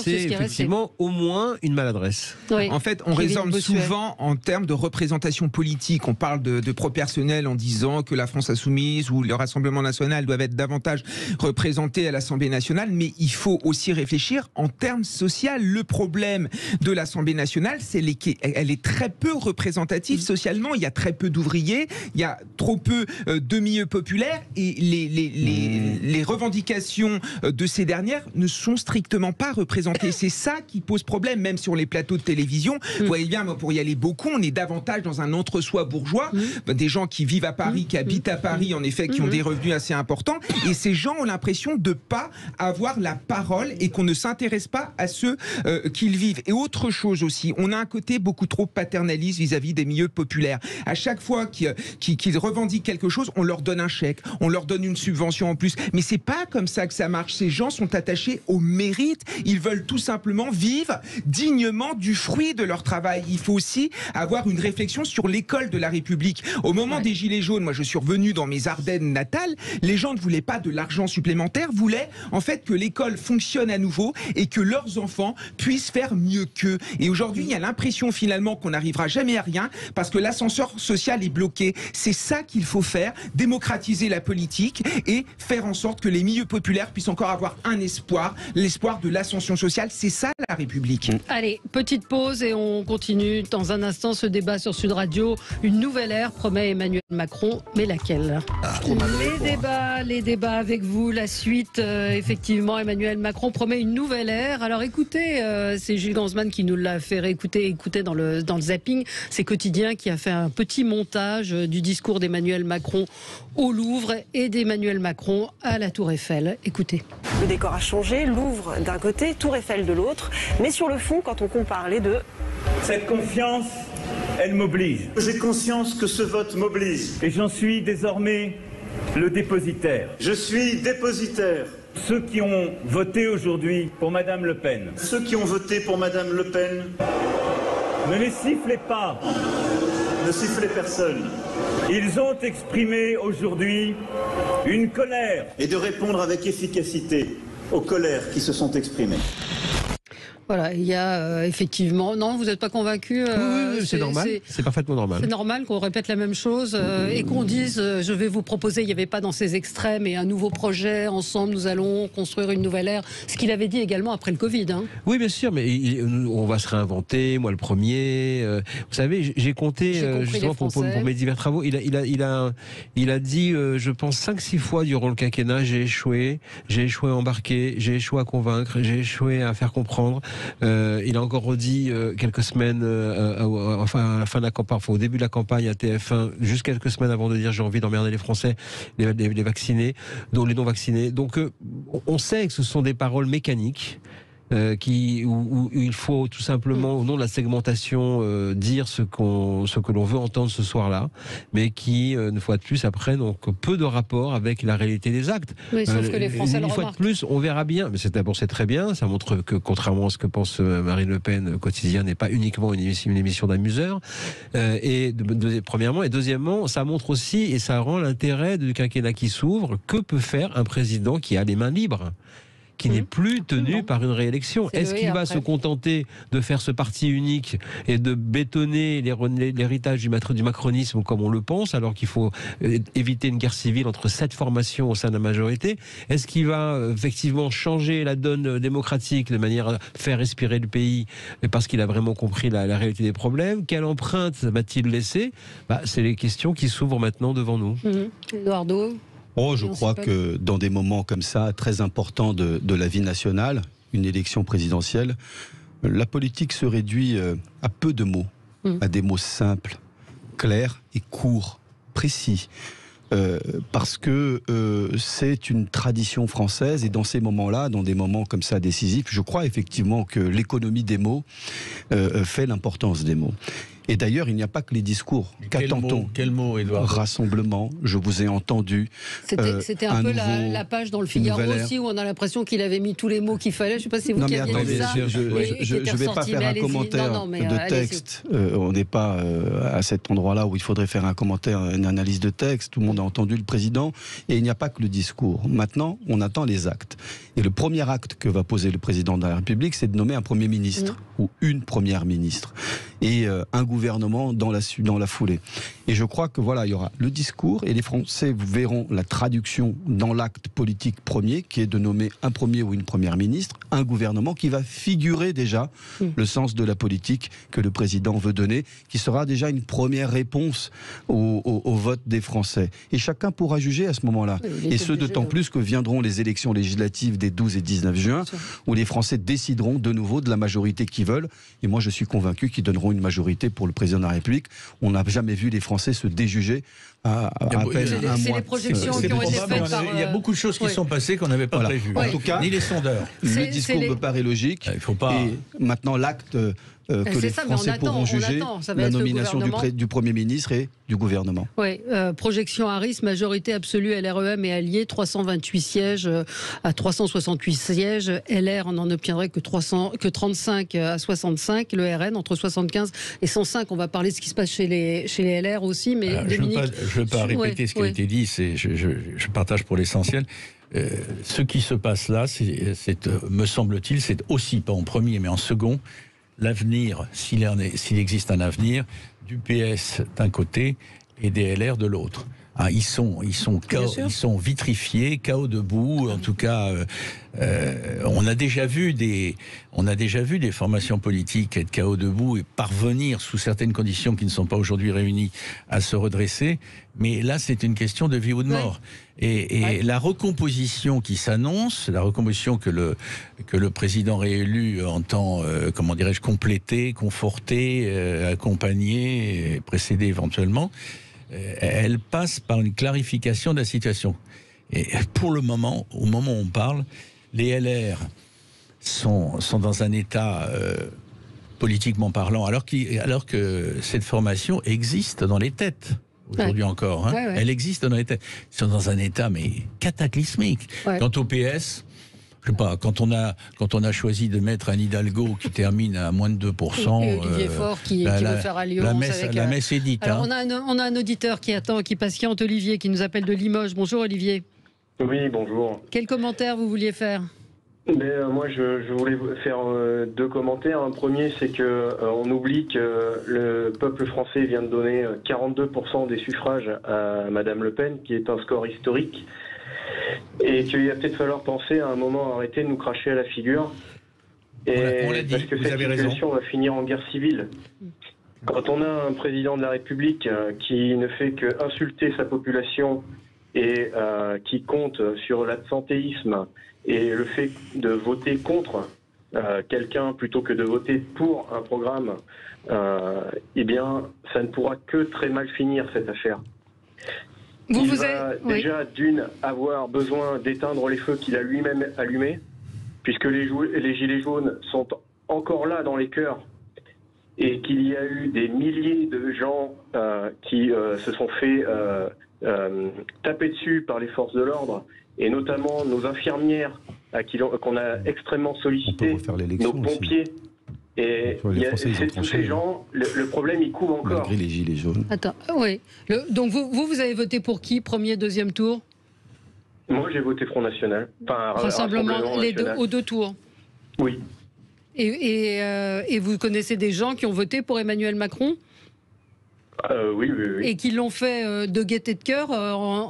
B: c'est effectivement au moins une maladresse.
E: En fait, on raisonne souvent en termes de représentation politique. On parle de proportionnel en disant que la France insoumise ou le Rassemblement national doivent être davantage représentés à l'Assemblée nationale, mais il faut aussi réfléchir en termes sociaux. Le problème de l'Assemblée nationale, c'est qu'elle est très peu représentative socialement. Il y a très peu d'ouvriers, il y a trop peu de milieux populaires, et les revendications de ces dernières ne sont strictement pas représentées. C'est ça qui pose problème, même sur les plateaux de télévision. Vous voyez bien, pour y aller beaucoup, on est davantage dans un entre-soi bourgeois, des gens qui vivent à Paris, qui habitent à Paris, en effet, qui ont des revenus assez importants, et ces gens ont l'impression de ne pas avoir la parole et qu'on ne s'intéresse pas à ceux qu'ils vivent. Et autre chose aussi, on a un côté beaucoup trop paternaliste vis-à-vis des milieux populaires. À chaque fois qu'ils revendiquent quelque chose, on leur donne un chèque, on leur donne une subvention en plus. Mais c'est pas comme ça que ça marche. Ces gens sont attachés au mérite. Ils veulent tout simplement vivre dignement du fruit de leur travail. Il faut aussi avoir une réflexion sur l'école de la République. Au moment des Gilets jaunes, moi je suis revenu dans mes Ardennes natales, les gens ne voulaient pas de l'argent supplémentaire, voulaient en fait que l'école fonctionne à nouveau et que leurs enfants puissent faire mieux qu'eux. Et aujourd'hui, il y a l'impression finalement qu'on n'arrivera jamais à rien parce que l'ascenseur social est bloqué. C'est ça qu'il faut faire, démocratiser la politique et faire en sorte que les milieux populaires puissent encore avoir un espoir, l'espoir de l'ascension sociale. C'est ça la République.
A: Allez, petite pause et on continue dans un instant ce débat sur Sud Radio. Une nouvelle ère promet Emmanuel Macron, mais laquelle ? Les débats avec vous, la suite. Effectivement, Emmanuel Macron promet une nouvelle ère. Alors écoutez, c'est Gilles Gansman qui nous l'a fait écouter dans le zapping. C'est Quotidien qui a fait un petit montage du discours d'Emmanuel Macron au Louvre et d'Emmanuel Macron à la Tour Eiffel. Écoutez.
G: Le décor a changé, Louvre d'un côté, Tour Eiffel de l'autre. Mais sur le fond, quand on compare les deux...
H: Cette confiance, elle m'oblige.
I: J'ai conscience que ce vote m'oblige.
H: Et j'en suis désormais le dépositaire.
I: Je suis dépositaire.
H: Ceux qui ont voté aujourd'hui pour Madame Le Pen.
I: Ceux qui ont voté pour Madame Le Pen.
H: Ne les sifflez pas.
I: ne sifflez personne. Ils ont exprimé aujourd'hui une colère et de répondre avec efficacité aux colères qui se sont exprimées.
A: Voilà, il y a effectivement... Non, vous n'êtes pas convaincu
B: Oui, c'est normal, c'est parfaitement normal.
A: C'est normal qu'on répète la même chose et qu'on dise, je vais vous proposer, il n'y avait pas dans ces extraits, mais un nouveau projet, ensemble nous allons construire une nouvelle ère. Ce qu'il avait dit également après le Covid. Hein.
B: Oui, bien sûr, mais on va se réinventer, moi le premier. Vous savez, j'ai compté justement pour mes divers travaux, il a dit, je pense, 5-6 fois durant le quinquennat, j'ai échoué à embarquer, j'ai échoué à convaincre, j'ai échoué à faire comprendre. Il a encore redit quelques semaines, à la fin de la campagne, au début de la campagne à TF1, juste quelques semaines avant de dire j'ai envie d'emmerder les Français, les vaccinés, dont les non vaccinés. Donc on sait que ce sont des paroles mécaniques. Où il faut tout simplement, au nom de la segmentation, dire ce que l'on veut entendre ce soir-là, mais qui, une fois de plus, après, donc peu de rapport avec la réalité des actes.
A: Oui, sauf que les Français le remarquent.
B: Une fois de plus, on verra bien. Mais c'est très bien. Ça montre que, contrairement à ce que pense Marine Le Pen, Quotidien n'est pas uniquement une émission d'amuseurs. Premièrement, et deuxièmement, ça montre aussi, et ça rend l'intérêt du quinquennat qui s'ouvre, que peut faire un président qui a les mains libres, qui n'est plus tenu par une réélection. Est-ce qu'il va se contenter de faire ce parti unique et de bétonner l'héritage du macronisme comme on le pense, alors qu'il faut éviter une guerre civile entre 7 formations au sein de la majorité? Est-ce qu'il va effectivement changer la donne démocratique de manière à faire respirer le pays parce qu'il a vraiment compris la réalité des problèmes? Quelle empreinte va-t-il laisser? C'est les questions qui s'ouvrent maintenant devant nous.
A: Eduardo?
D: Je crois que dans des moments comme ça, très importants de la vie nationale, une élection présidentielle, la politique se réduit à peu de mots, à des mots simples, clairs et courts, précis. Parce que c'est une tradition française, et dans ces moments-là, dans des moments comme ça décisifs, je crois effectivement que l'économie des mots fait l'importance des mots. Et d'ailleurs, il n'y a pas que les discours. Qu'attend-on?
C: Quel mot, Édouard?
D: Rassemblement, je vous ai entendu.
A: C'était un peu la page dans le Figaro aussi, où on a l'impression qu'il avait mis tous les mots qu'il fallait. Je ne sais pas si c'est vous qui aviez dit ça.
D: Je ne vais pas faire un commentaire de texte. On n'est pas à cet endroit-là où il faudrait faire un commentaire, une analyse de texte. Tout le monde a entendu le président. Et il n'y a pas que le discours. Maintenant, on attend les actes. Et le premier acte que va poser le président de la République, c'est de nommer un Premier ministre ou une Première ministre. Et un gouvernement dans la foulée. Et je crois que voilà, il y aura le discours, et les Français verront la traduction dans l'acte politique premier, qui est de nommer un premier ou une première ministre, un gouvernement qui va figurer déjà le sens de la politique que le président veut donner, qui sera déjà une première réponse au vote des Français. Et chacun pourra juger à ce moment-là. Et ce, d'autant plus que viendront les élections législatives des 12 et 19 juin, où les Français décideront de nouveau de la majorité qu'ils veulent. Et moi, je suis convaincu qu'ils donneront une majorité pour le président de la République. On n'a jamais vu les Français se déjuger à peine un mois.
A: C'est les projections qui ont été faites par...
C: Il y a beaucoup de choses qui sont passées qu'on n'avait pas prévues.
D: En tout cas,
C: ni les sondeurs.
D: Le discours me paraît logique.
C: Il faut pas...
D: Et maintenant, l'acte... que les Français pourront juger la nomination du Premier ministre et du gouvernement.
A: Oui, projection Harris, majorité absolue LREM et alliés, 328 sièges à 368 sièges. LR, on n'en obtiendrait que 35 à 65. Le RN, entre 75 et 105. On va parler de ce qui se passe chez les LR aussi. Mais
C: je ne veux pas répéter ce qui a été dit, je partage pour l'essentiel. Ce qui se passe là, me semble-t-il, c'est aussi, pas en premier, mais en second, l'avenir, s'il existe un avenir, du PS d'un côté et des LR de l'autre. Ils sont vitrifiés, KO debout. En tout cas, on a déjà vu des formations politiques être KO debout et parvenir, sous certaines conditions qui ne sont pas aujourd'hui réunies, à se redresser. Mais là, c'est une question de vie ou de mort. Et la recomposition qui s'annonce, la recomposition que le président réélu entend, compléter, conforter, accompagner, précéder éventuellement, elle passe par une clarification de la situation. Et pour le moment, au moment où on parle, les LR sont dans un état, politiquement parlant, alors que cette formation existe dans les têtes. Aujourd'hui encore, elle existe dans les têtes. Ils sont dans un état mais cataclysmique. Quant au PS, je sais pas, quand on a choisi de mettre un Hidalgo qui termine à moins de 2%...
A: Et Olivier Faure qui veut faire alliance
C: la messe est dite.
A: Alors, on a un auditeur qui attend, qui patiente, Olivier, qui nous appelle de Limoges. Bonjour Olivier.
J: Oui, bonjour.
A: Quel commentaire vous vouliez faire ?
J: Moi, je voulais faire 2 commentaires. Un premier, c'est que on oublie que le peuple français vient de donner 42% des suffrages à Madame Le Pen, qui est un score historique, et qu'il va peut-être falloir penser à un moment à arrêter de nous cracher à la figure.
C: On l'a dit,
J: parce que
C: vous
J: cette
C: avez raison.
J: situation va finir en guerre civile. Quand on a un président de la République qui ne fait que insulter sa population et qui compte sur l'absentéisme et le fait de voter contre quelqu'un plutôt que de voter pour un programme, eh bien, ça ne pourra que très mal finir, cette affaire. Il va déjà, d'une, avoir besoin d'éteindre les feux qu'il a lui-même allumés, puisque les gilets jaunes sont encore là dans les cœurs, et qu'il y a eu des milliers de gens qui se sont fait taper dessus par les forces de l'ordre, et notamment nos infirmières qu'on a extrêmement sollicité, nos pompiers. Aussi. Et tous ces gens, le problème, il couvre encore.
D: Malgré les gilets jaunes.
A: Attends, oui. Donc vous avez voté pour qui, premier, deuxième tour?
J: Moi, j'ai voté Front National. Enfin,
A: Rassemblement aux 2 tours.
J: Oui.
A: Et vous connaissez des gens qui ont voté pour Emmanuel Macron?
J: Oui.
A: Et qui l'ont fait de gaieté de cœur,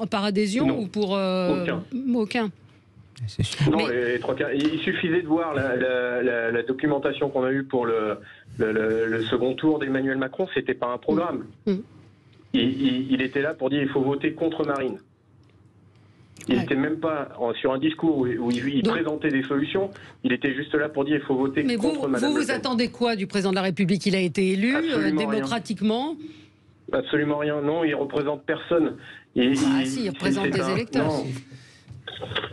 A: par adhésion, ou pour... Aucun.
J: Non, les 3/4. Il suffisait de voir la documentation qu'on a eue pour le second tour d'Emmanuel Macron. C'était pas un programme. Il était là pour dire il faut voter contre Marine. Il n'était même pas sur un discours où il présentait des solutions. Il était juste là pour dire il faut voter contre Madame Le Pen.
A: Vous attendez quoi du président de la République? Il a été élu démocratiquement.
J: Absolument rien. Non, il représente personne.
A: Il représente des électeurs.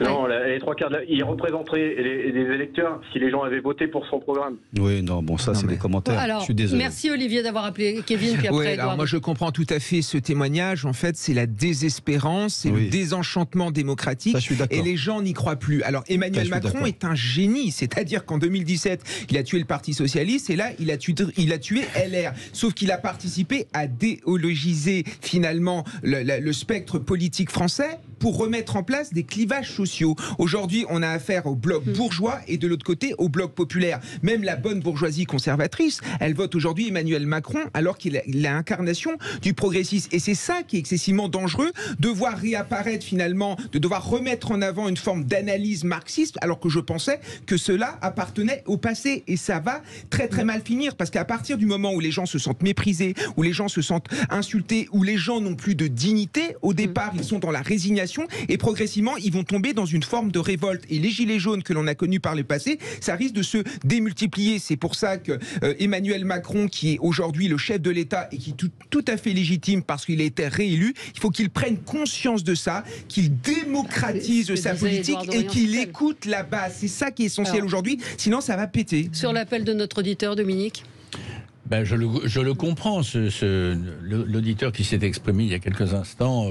J: Non, les 3/4, il représenterait les électeurs si les gens avaient voté pour son programme.
D: Oui, non, bon, ça, c'est des commentaires.
A: Alors, je suis désolé. Merci Olivier d'avoir appelé Kevin. Puis après,
E: alors moi, je comprends tout à fait ce témoignage. En fait, c'est la désespérance, c'est le désenchantement démocratique. Ça, et les gens n'y croient plus. Alors, Emmanuel Macron est un génie. C'est-à-dire qu'en 2017, il a tué le Parti Socialiste et là, il a tué LR. Sauf qu'il a participé à déologiser finalement le spectre politique français pour remettre en place des clivages sociaux. Aujourd'hui, on a affaire au bloc bourgeois et de l'autre côté au bloc populaire. Même la bonne bourgeoisie conservatrice, elle vote aujourd'hui Emmanuel Macron alors qu'il est l'incarnation du progressisme. Et c'est ça qui est excessivement dangereux, de voir réapparaître finalement, de devoir remettre en avant une forme d'analyse marxiste alors que je pensais que cela appartenait au passé. Et ça va très très mal finir parce qu'à partir du moment où les gens se sentent méprisés, où les gens se sentent insultés, où les gens n'ont plus de dignité, au départ ils sont dans la résignation et progressivement ils vont tomber dans une forme de révolte. Et les gilets jaunes que l'on a connus par le passé, ça risque de se démultiplier. C'est pour ça que Emmanuel Macron, qui est aujourd'hui le chef de l'État et qui est tout à fait légitime parce qu'il a été réélu, il faut qu'il prenne conscience de ça, qu'il démocratise sa politique et qu'il écoute la base. C'est ça qui est essentiel aujourd'hui, sinon ça va péter.
A: Sur l'appel de notre auditeur, Dominique.
C: Je le comprends, l'auditeur qui s'est exprimé il y a quelques instants.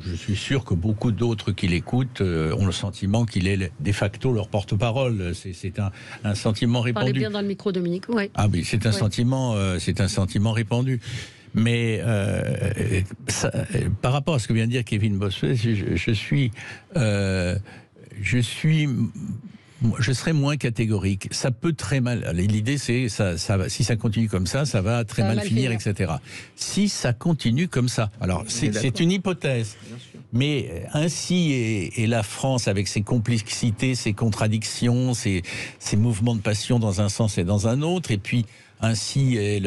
C: Je suis sûr que beaucoup d'autres qui l'écoutent ont le sentiment qu'il est de facto leur porte-parole. C'est un sentiment répandu.
A: Parlez bien dans le micro, Dominique. Ouais.
C: Ah oui, c'est un sentiment répandu. Mais par rapport à ce que vient de dire Kevin Bossuet, je serais moins catégorique. Ça peut très mal. L'idée, c'est si ça continue comme ça, ça va très mal finir, etc. Si ça continue comme ça, alors c'est une hypothèse. Mais ainsi est la France avec ses complexités, ses contradictions, ses mouvements de passion dans un sens et dans un autre, et puis ainsi est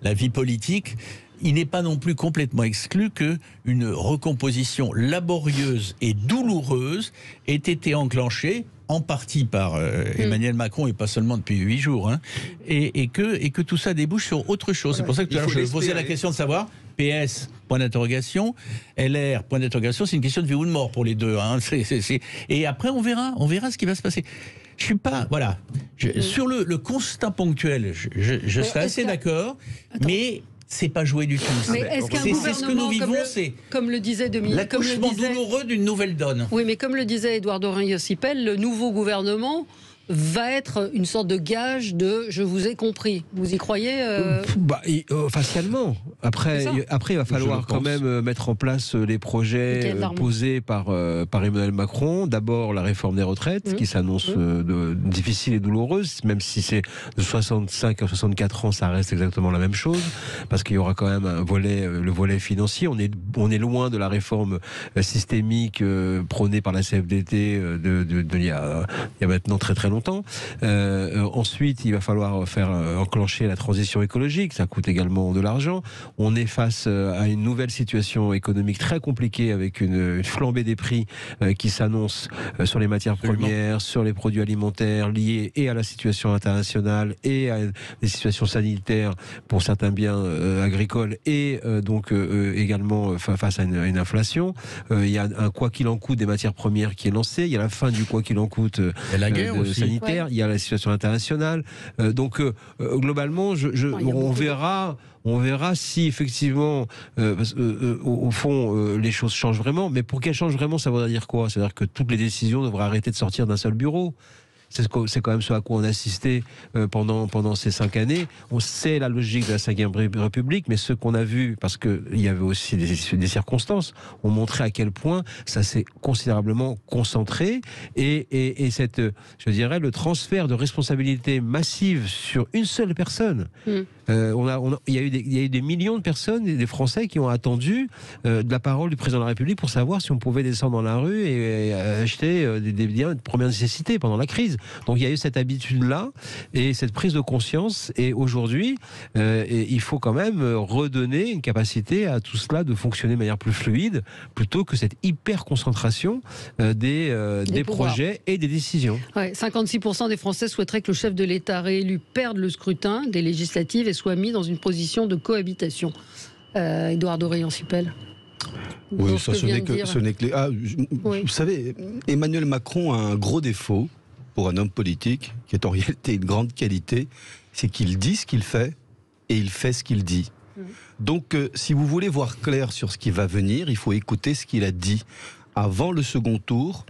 C: la vie politique. Il n'est pas non plus complètement exclu qu'une recomposition laborieuse et douloureuse ait été enclenchée en partie par Emmanuel Macron et pas seulement depuis 8 jours, et que tout ça débouche sur autre chose. C'est pour ça que tout à l'heure je posais la question de savoir PS, point d'interrogation, LR, point d'interrogation, c'est une question de vie ou de mort pour les deux. Et après on verra ce qui va se passer. Je suis pas, sur le constat ponctuel, je serais assez d'accord, mais c'est pas joué du tout.
A: Mais est-ce qu'un gouvernement,
C: c'est ce que nous vivons, c'est
A: comme le disait Dominique,
C: l'accouchement douloureux d'une nouvelle donne.
A: Oui, mais comme le disait Édouard Dorien-Yossipel, le nouveau gouvernement va être une sorte de gage de « je vous ai compris ». Vous y croyez
B: facialement. Après, il va falloir quand même mettre en place les projets posés par Emmanuel Macron. D'abord, la réforme des retraites, qui s'annonce difficile et douloureuse, même si c'est de 65 à 64 ans, ça reste exactement la même chose, parce qu'il y aura quand même le volet financier. On est loin de la réforme systémique prônée par la CFDT il y a maintenant très très longtemps. Ensuite, il va falloir faire enclencher la transition écologique. Ça coûte également de l'argent. On est face à une nouvelle situation économique très compliquée avec une flambée des prix qui s'annonce sur les matières premières, sur les produits alimentaires liés et à la situation internationale et à des situations sanitaires pour certains biens agricoles et donc également face à une inflation. Il y a un quoi qu'il en coûte des matières premières qui est lancé. Il y a la fin du quoi qu'il en coûte
C: la guerre aussi.
B: Sanitaire, il y a la situation internationale. Donc, globalement, on verra si effectivement, au fond, les choses changent vraiment. Mais pour qu'elles changent vraiment, ça voudrait dire quoi? Ça veut dire que toutes les décisions devraient arrêter de sortir d'un seul bureau. C'est quand même ce à quoi on a assisté pendant ces 5 années. On sait la logique de la 5e République, mais ce qu'on a vu, parce qu'il y avait aussi des circonstances, ont montré à quel point ça s'est considérablement concentré et cette, je dirais, le transfert de responsabilité massive sur une seule personne. Il y a eu des millions de personnes, des Français qui ont attendu de la parole du président de la République pour savoir si on pouvait descendre dans la rue et acheter des biens de première nécessité pendant la crise. Donc il y a eu cette habitude-là et cette prise de conscience. Et aujourd'hui, il faut quand même redonner une capacité à tout cela de fonctionner de manière plus fluide, plutôt que cette hyper-concentration des projets et des décisions.
A: 56% des Français souhaiteraient que le chef de l'État réélu perde le scrutin des législatives et soit mis dans une position de cohabitation. Édouard Dorien-Yossipel.
D: Oui, ça, ce n'est que vous savez, Emmanuel Macron a un gros défaut pour un homme politique, qui est en réalité une grande qualité, c'est qu'il dit ce qu'il fait et il fait ce qu'il dit. Donc, si vous voulez voir clair sur ce qui va venir, il faut écouter ce qu'il a dit avant le second tour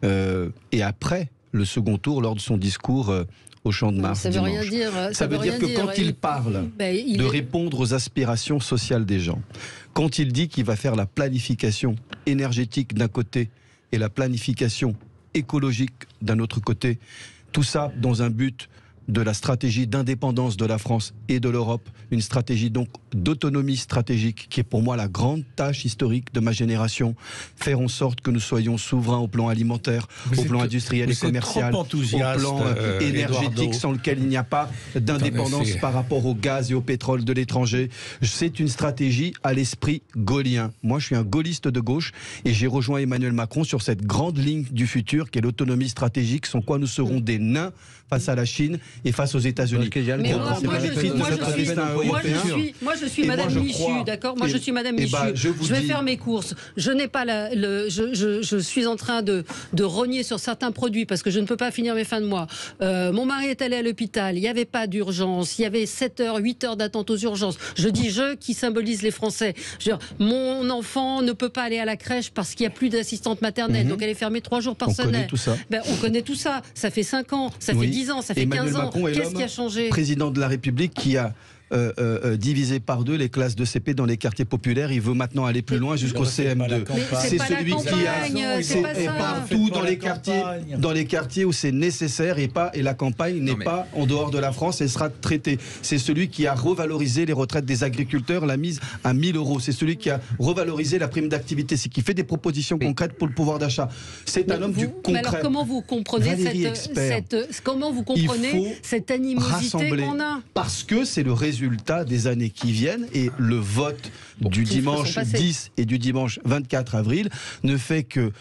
D: et après le second tour lors de son discours au Champ de Mars.
A: Ça veut rien dire.
D: Ça veut dire que quand il parle de répondre aux aspirations sociales des gens, quand il dit qu'il va faire la planification énergétique d'un côté et la planification écologique d'un autre côté, tout ça dans un but de la stratégie d'indépendance de la France et de l'Europe, une stratégie donc d'autonomie stratégique qui est pour moi la grande tâche historique de ma génération, faire en sorte que nous soyons souverains au plan alimentaire, au plan industriel et commercial, au plan énergétique sans lequel il n'y a pas d'indépendance par rapport au gaz et au pétrole de l'étranger. C'est une stratégie à l'esprit gaullien. Moi je suis un gaulliste de gauche et j'ai rejoint Emmanuel Macron sur cette grande ligne du futur qui est l'autonomie stratégique, sans quoi nous serons des nains face à la Chine et face aux États-Unis.
A: Moi, je suis Madame Michu, d'accord. Moi, je suis Madame Michu. Je vais faire mes courses. Je n'ai pas je suis en train de rogner sur certains produits parce que je ne peux pas finir mes fins de mois. Mon mari est allé à l'hôpital. Il n'y avait pas d'urgence. Il y avait 7 heures, 8 heures d'attente aux urgences. Je dis je qui symbolise les Français. Mon enfant ne peut pas aller à la crèche parce qu'il n'y a plus d'assistante maternelle. Donc elle est fermée 3 jours par semaine.
D: Connaît tout ça.
A: On connaît tout ça. Ça fait 5 ans. Ça fait 10 ans. Ça fait
D: Emmanuel
A: 15 ans.
D: Macron
A: Qu'est-ce qui a changé?
D: Président de la République qui a divisé par 2 les classes de CP dans les quartiers populaires. Il veut maintenant aller plus loin jusqu'au CM2.
A: C'est celui qui
D: a partout dans les quartiers où c'est nécessaire et la campagne n'est pas en dehors de la France et sera traitée. C'est celui qui a revalorisé les retraites des agriculteurs, la mise à 1 000 €. C'est celui qui a revalorisé la prime d'activité. C'est qui fait des propositions concrètes pour le pouvoir d'achat. C'est un homme du concret.
A: Mais alors comment vous comprenez cette animosité qu'on a?
D: Parce que c'est le résultat des années qui viennent et le vote du dimanche 10 et du dimanche 24 avril ne fait que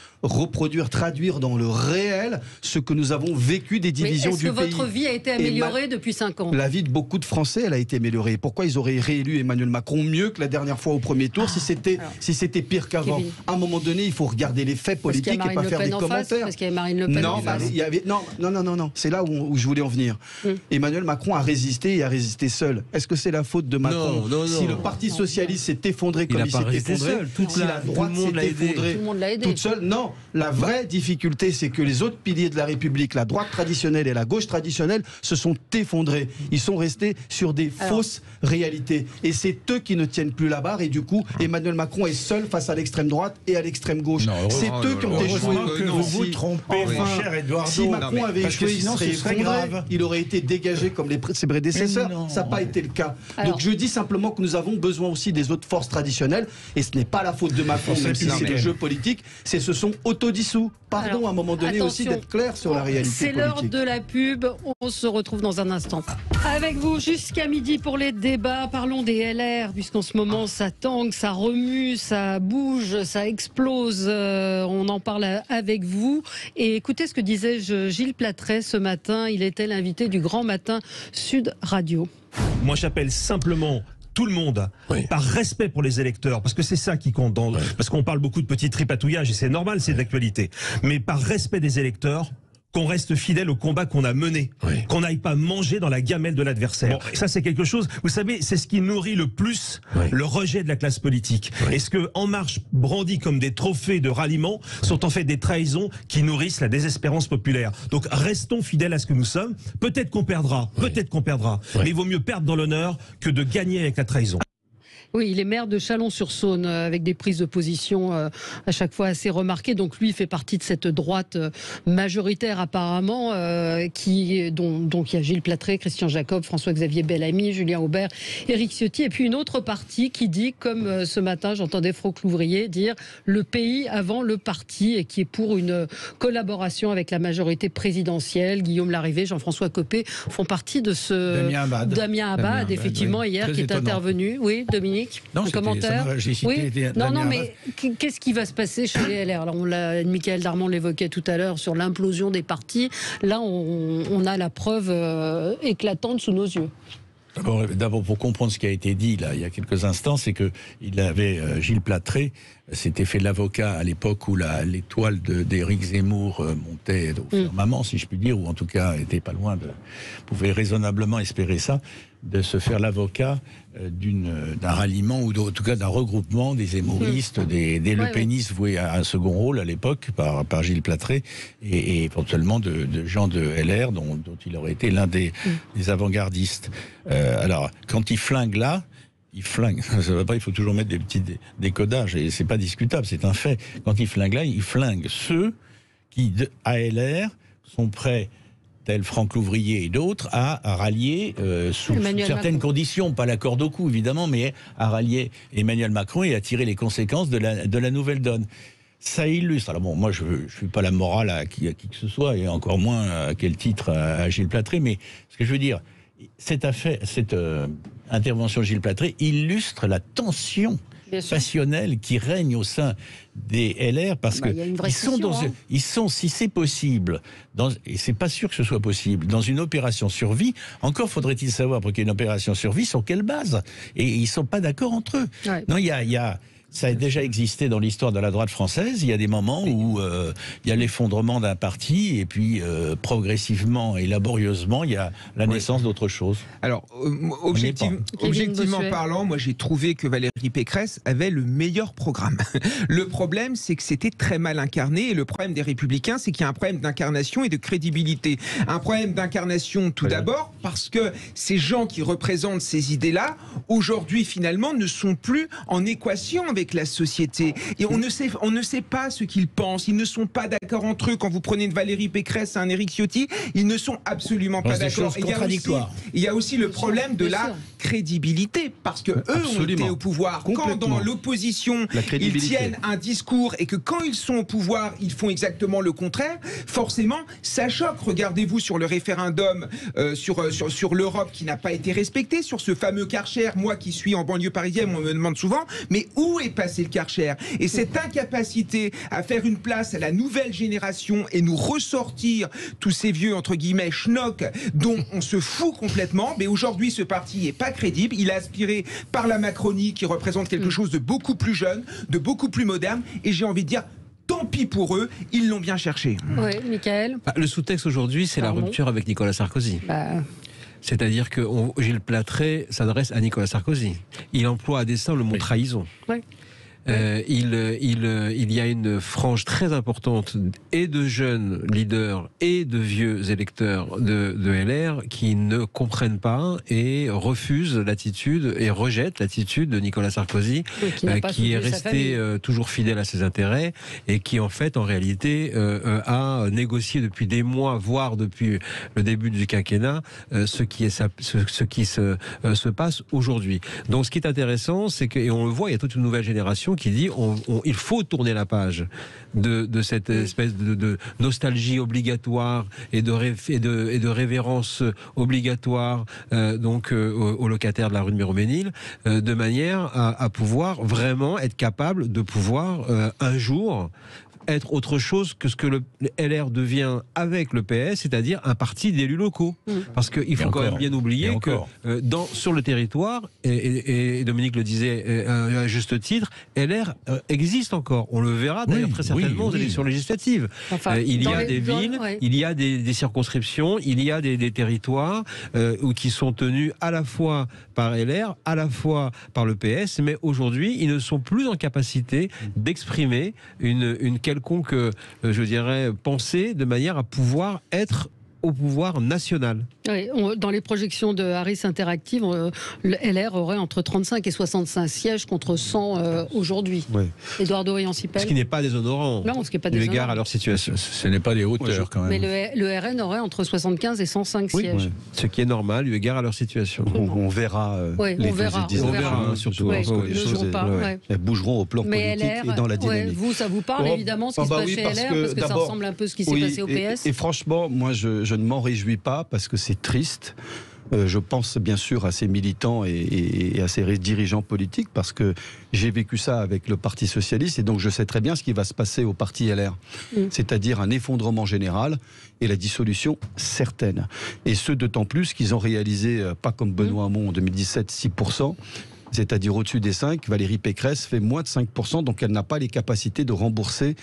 D: traduire dans le réel ce que nous avons vécu des divisions du pays.
A: Est-ce que votre vie a été améliorée depuis 5 ans?
D: La vie de beaucoup de Français, elle a été améliorée. Pourquoi ils auraient réélu Emmanuel Macron mieux que la dernière fois au premier tour si c'était pire qu'avant? À un moment donné, il faut regarder les faits politiques et pas faire des commentaires.
A: Parce qu'il y avait Marine Le Pen en face.
D: Non. C'est là où je voulais en venir. Emmanuel Macron a résisté et a résisté seul. Est-ce est-ce que c'est la faute de Macron?
B: Non.
D: Si le Parti Socialiste s'est effondré comme il s'est effondré, si la droite s'est effondrée toute seule, non. La vraie difficulté, c'est que les autres piliers de la République, la droite traditionnelle et la gauche traditionnelle, se sont effondrés. Ils sont restés sur des fausses réalités. Et c'est eux qui ne tiennent plus la barre. Et du coup, Emmanuel Macron est seul face à l'extrême droite et à l'extrême gauche. C'est eux qui ont échoué.
C: Vous vous trompez, mon cher Eduardo.
D: Si Macron avait échoué, il serait effondré. Il aurait été dégagé comme ses prédécesseurs. Ça n'a pas été le cas. Donc je dis simplement que nous avons besoin aussi des autres forces traditionnelles. Et ce n'est pas la faute de Macron, même si c'est le jeu politique. Ce sont autodissous. Pardon, à un moment donné aussi d'être clair sur la réalité politique.
A: C'est l'heure de la pub. On se retrouve dans un instant. Avec vous jusqu'à midi pour les débats. Parlons des LR, puisqu'en ce moment ça tangue, ça remue, ça bouge, ça explose. On en parle avec vous. Et écoutez ce que disait Gilles Plattret ce matin. Il était l'invité du Grand Matin Sud Radio.
K: Moi, j'appelle simplement tout le monde, par respect pour les électeurs, parce que c'est ça qui compte, parce qu'on parle beaucoup de petits tripatouillages, et c'est normal, c'est de l'actualité, mais par respect des électeurs, qu'on reste fidèle au combat qu'on a mené, qu'on n'aille pas manger dans la gamelle de l'adversaire. Ça, c'est quelque chose, vous savez, c'est ce qui nourrit le plus le rejet de la classe politique. Et ce que En Marche brandit comme des trophées de ralliement sont en fait des trahisons qui nourrissent la désespérance populaire. Donc restons fidèles à ce que nous sommes. Peut-être qu'on perdra, mais il vaut mieux perdre dans l'honneur que de gagner avec la trahison.
A: Oui, il est maire de Chalon-sur-Saône avec des prises de position à chaque fois assez remarquées. Donc lui, il fait partie de cette droite majoritaire apparemment, dont il y a Gilles Plattret, Christian Jacob, François-Xavier Bellamy, Julien Aubert, Éric Ciotti. Et puis une autre partie qui dit, comme ce matin, j'entendais Franck Louvrier dire le pays avant le parti, et qui est pour une collaboration avec la majorité présidentielle. Guillaume Larrivé, Jean-François Copé font partie de ce... Damien Abad, effectivement, hier, qui est intervenu. Oui, Dominique. Un commentaire. Mais qu'est-ce qui va se passer chez les LR? Alors, Michael Darmon l'évoquait tout à l'heure sur l'implosion des partis. Là, on a la preuve éclatante sous nos yeux.
C: D'abord, pour comprendre ce qui a été dit là, il y a quelques instants, c'est que Gilles Plattret s'était fait l'avocat à l'époque où l'étoile d'Éric Zemmour montait au firmament, si je puis dire, ou en tout cas était pas loin pouvait raisonnablement espérer ça, de se faire l'avocat d'un ralliement ou en tout cas d'un regroupement des zémouristes, des Le Penistes voués à un second rôle à l'époque par Gilles Plattret et éventuellement de gens de LR dont il aurait été l'un des avant-gardistes. Alors, quand il flingue là, il flingue. Après, il faut toujours mettre des petits décodages et c'est pas discutable, c'est un fait. Quand il flingue là, il flingue ceux qui, à LR, sont prêts, tel Franck Louvrier et d'autres, à rallier sous certaines conditions, pas la corde au cou évidemment, mais à rallier Emmanuel Macron et à tirer les conséquences de la nouvelle donne. Ça illustre. Alors bon, moi je ne suis pas la morale à qui que ce soit, et encore moins à quel titre à Gilles Plattret, mais ce que je veux dire, cette intervention de Gilles Plattret illustre la tension passionnelle qui règne au sein des LR, parce que ils sont, si c'est possible, et c'est pas sûr que ce soit possible, dans une opération survie. Encore faudrait-il savoir, pour qu'il y ait une opération survie, sur quelle base. Et ils sont pas d'accord entre eux. Non, ça a déjà existé dans l'histoire de la droite française. Il y a des moments où il y a l'effondrement d'un parti et puis progressivement et laborieusement, il y a la naissance d'autre chose.
E: Alors, objectivement parlant, moi j'ai trouvé que Valérie Pécresse avait le meilleur programme. Le problème, c'est que c'était très mal incarné, et le problème des Républicains, c'est qu'il y a un problème d'incarnation et de crédibilité. Un problème d'incarnation tout d'abord, parce que ces gens qui représentent ces idées-là, aujourd'hui finalement, ne sont plus en équation avec la société. Et on ne sait pas ce qu'ils pensent. Ils ne sont pas d'accord entre eux. Quand vous prenez une Valérie Pécresse, un Éric Ciotti, ils ne sont absolument pas d'accord. Il y a aussi le problème de la crédibilité, parce que eux ont été au pouvoir. Quand dans l'opposition, ils tiennent un discours, et que quand ils sont au pouvoir, ils font exactement le contraire, forcément, ça choque. Regardez-vous sur le référendum sur l'Europe qui n'a pas été respecté, sur ce fameux Karcher. Moi qui suis en banlieue parisienne, on me demande souvent, mais où est passé le Karcher? Et cette incapacité à faire une place à la nouvelle génération et nous ressortir tous ces vieux, entre guillemets, schnocks dont on se fout complètement, mais aujourd'hui ce parti n'est pas crédible. Il est aspiré par la Macronie qui représente quelque chose de beaucoup plus jeune, de beaucoup plus moderne, et j'ai envie de dire, tant pis pour eux, ils l'ont bien cherché.
A: Oui, Michael.
B: Le sous-texte aujourd'hui, c'est la rupture avec Nicolas Sarkozy. C'est-à-dire que Gilles Platré s'adresse à Nicolas Sarkozy. Il emploie à dessein le mot trahison.
A: Oui.
B: Il y a une frange très importante et de jeunes leaders et de vieux électeurs de LR qui ne comprennent pas et refusent l'attitude et rejettent l'attitude de Nicolas Sarkozy, qui est resté toujours fidèle à ses intérêts et qui en fait en réalité a négocié depuis des mois, voire depuis le début du quinquennat, ce qui se passe aujourd'hui. Donc ce qui est intéressant, c'est que, et on le voit, il y a toute une nouvelle génération qui dit il faut tourner la page de cette espèce de nostalgie obligatoire et de révérence obligatoire aux locataires de la rue de Méroménil, de manière à pouvoir vraiment être capable de pouvoir un jour être autre chose que ce que le LR devient avec le PS, c'est-à-dire un parti d'élus locaux. Parce qu'il faut quand même bien oublier que sur le territoire, et Dominique le disait à juste titre, LR existe encore. On le verra d'ailleurs très certainement aux élections législatives. Il y a des villes, il y a des circonscriptions, il y a des territoires qui sont tenus à la fois par LR, à la fois par le PS, mais aujourd'hui, ils ne sont plus en capacité d'exprimer une quelconque, je dirais, pensée de manière à pouvoir être au pouvoir national.
A: Oui, dans les projections de Harris Interactive, le LR aurait entre 35 et 65 sièges contre 100 aujourd'hui. Oui. Édouard Dorian-Sipel.
B: Ce qui n'est pas déshonorant.
A: Non, ce qui n'est pas déshonorant.
B: Eu égard à leur situation.
C: Ce n'est pas des hauteurs quand même.
A: Mais le RN aurait entre 75 et 105 sièges.
B: Oui. Ce qui est normal, eu égard à leur situation.
D: On verra.
A: On verra
B: surtout.
D: Elles bougeront au plan politique et dans la dynamique.
A: Vous, ça vous parle évidemment ce qui se passe chez LR, parce que ça ressemble un peu à ce qui s'est passé au PS.
D: Et franchement, moi, je ne m'en réjouis pas parce que c'est triste. Je pense bien sûr à ces militants et à ces dirigeants politiques parce que j'ai vécu ça avec le Parti Socialiste et donc je sais très bien ce qui va se passer au Parti LR. C'est-à-dire un effondrement général et la dissolution certaine. Et ce d'autant plus qu'ils ont réalisé, pas comme Benoît Hamon en 2017, 6%. C'est-à-dire au-dessus des 5, Valérie Pécresse fait moins de 5%, donc elle n'a pas les capacités de rembourser,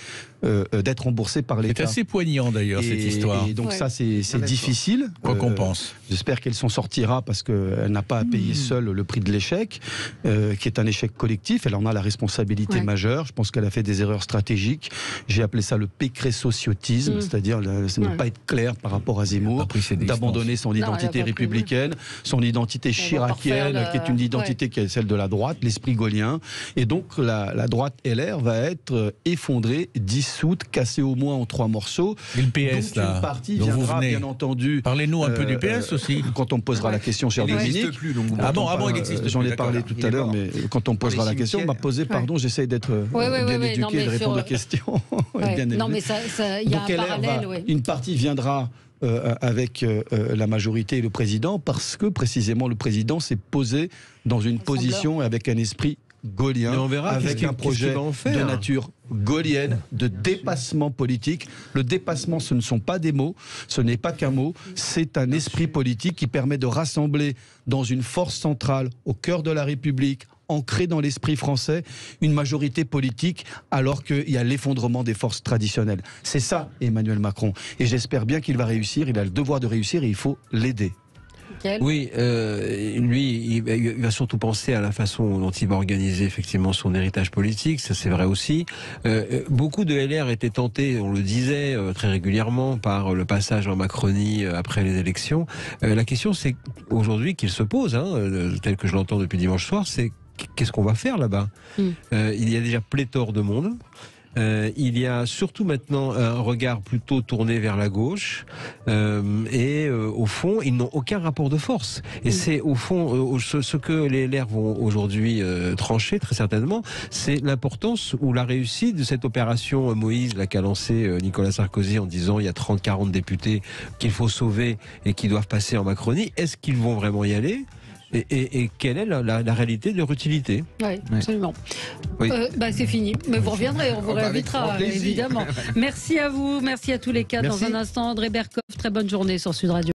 D: d'être remboursée par l'État.
C: C'est assez poignant d'ailleurs cette histoire.
D: Et donc ça c'est difficile.
C: Quoi qu'on pense.
D: J'espère qu'elle s'en sortira parce qu'elle n'a pas à payer seule le prix de l'échec, qui est un échec collectif. Elle en a la responsabilité majeure. Je pense qu'elle a fait des erreurs stratégiques. J'ai appelé ça le pécressociotisme, c'est-à-dire ne pas être clair par rapport à Zemmour, d'abandonner son identité républicaine, son identité chiracienne, qui est une identité qui est celle de la droite, l'esprit gaulien. Et donc la droite LR va être effondrée, dissoute, cassée au moins en 3 morceaux.
C: Et le PS,
D: donc, une partie viendra, bien entendu.
C: Parlez-nous un peu du PS aussi.
D: Quand on posera la question, cher Dominique.
E: Il n'existe plus.
D: Il existe. J'en ai parlé tout à l'heure, mais quand on posera la question, on m'a posé, pardon, j'essaye d'être bien éduqué et de répondre aux questions.
A: Non, mais il y a un parallèle.
D: Une partie viendra avec la majorité et le président, parce que précisément le président s'est posé dans une position avec un esprit gaulien, avec un projet de nature gaulienne, de dépassement politique. Le dépassement, ce ne sont pas des mots, ce n'est pas qu'un mot, c'est un esprit politique qui permet de rassembler dans une force centrale, au cœur de la République, ancré dans l'esprit français, une majorité politique alors qu'il y a l'effondrement des forces traditionnelles. C'est ça Emmanuel Macron. Et j'espère bien qu'il va réussir, il a le devoir de réussir et il faut l'aider.
B: Oui, lui, il va surtout penser à la façon dont il va organiser effectivement son héritage politique, ça c'est vrai aussi. Beaucoup de LR étaient tentés, on le disait très régulièrement, par le passage en Macronie après les élections. La question c'est aujourd'hui qu'il se pose, tel que je l'entends depuis dimanche soir, c'est qu'est-ce qu'on va faire là-bas ? Il y a déjà pléthore de monde. Il y a surtout maintenant un regard plutôt tourné vers la gauche et au fond ils n'ont aucun rapport de force et c'est au fond ce que les LR vont aujourd'hui trancher très certainement, c'est l'importance ou la réussite de cette opération Moïse qu'a lancé Nicolas Sarkozy en disant il y a 30-40 députés qu'il faut sauver et qui doivent passer en Macronie. Est-ce qu'ils vont vraiment y aller ? Et quelle est la réalité de leur utilité ?
A: Oui, absolument. Oui. C'est fini. Mais vous reviendrez, on vous réinvitera, évidemment. Merci à vous, merci à tous les 4. Dans un instant, André Berkoff, très bonne journée sur Sud Radio.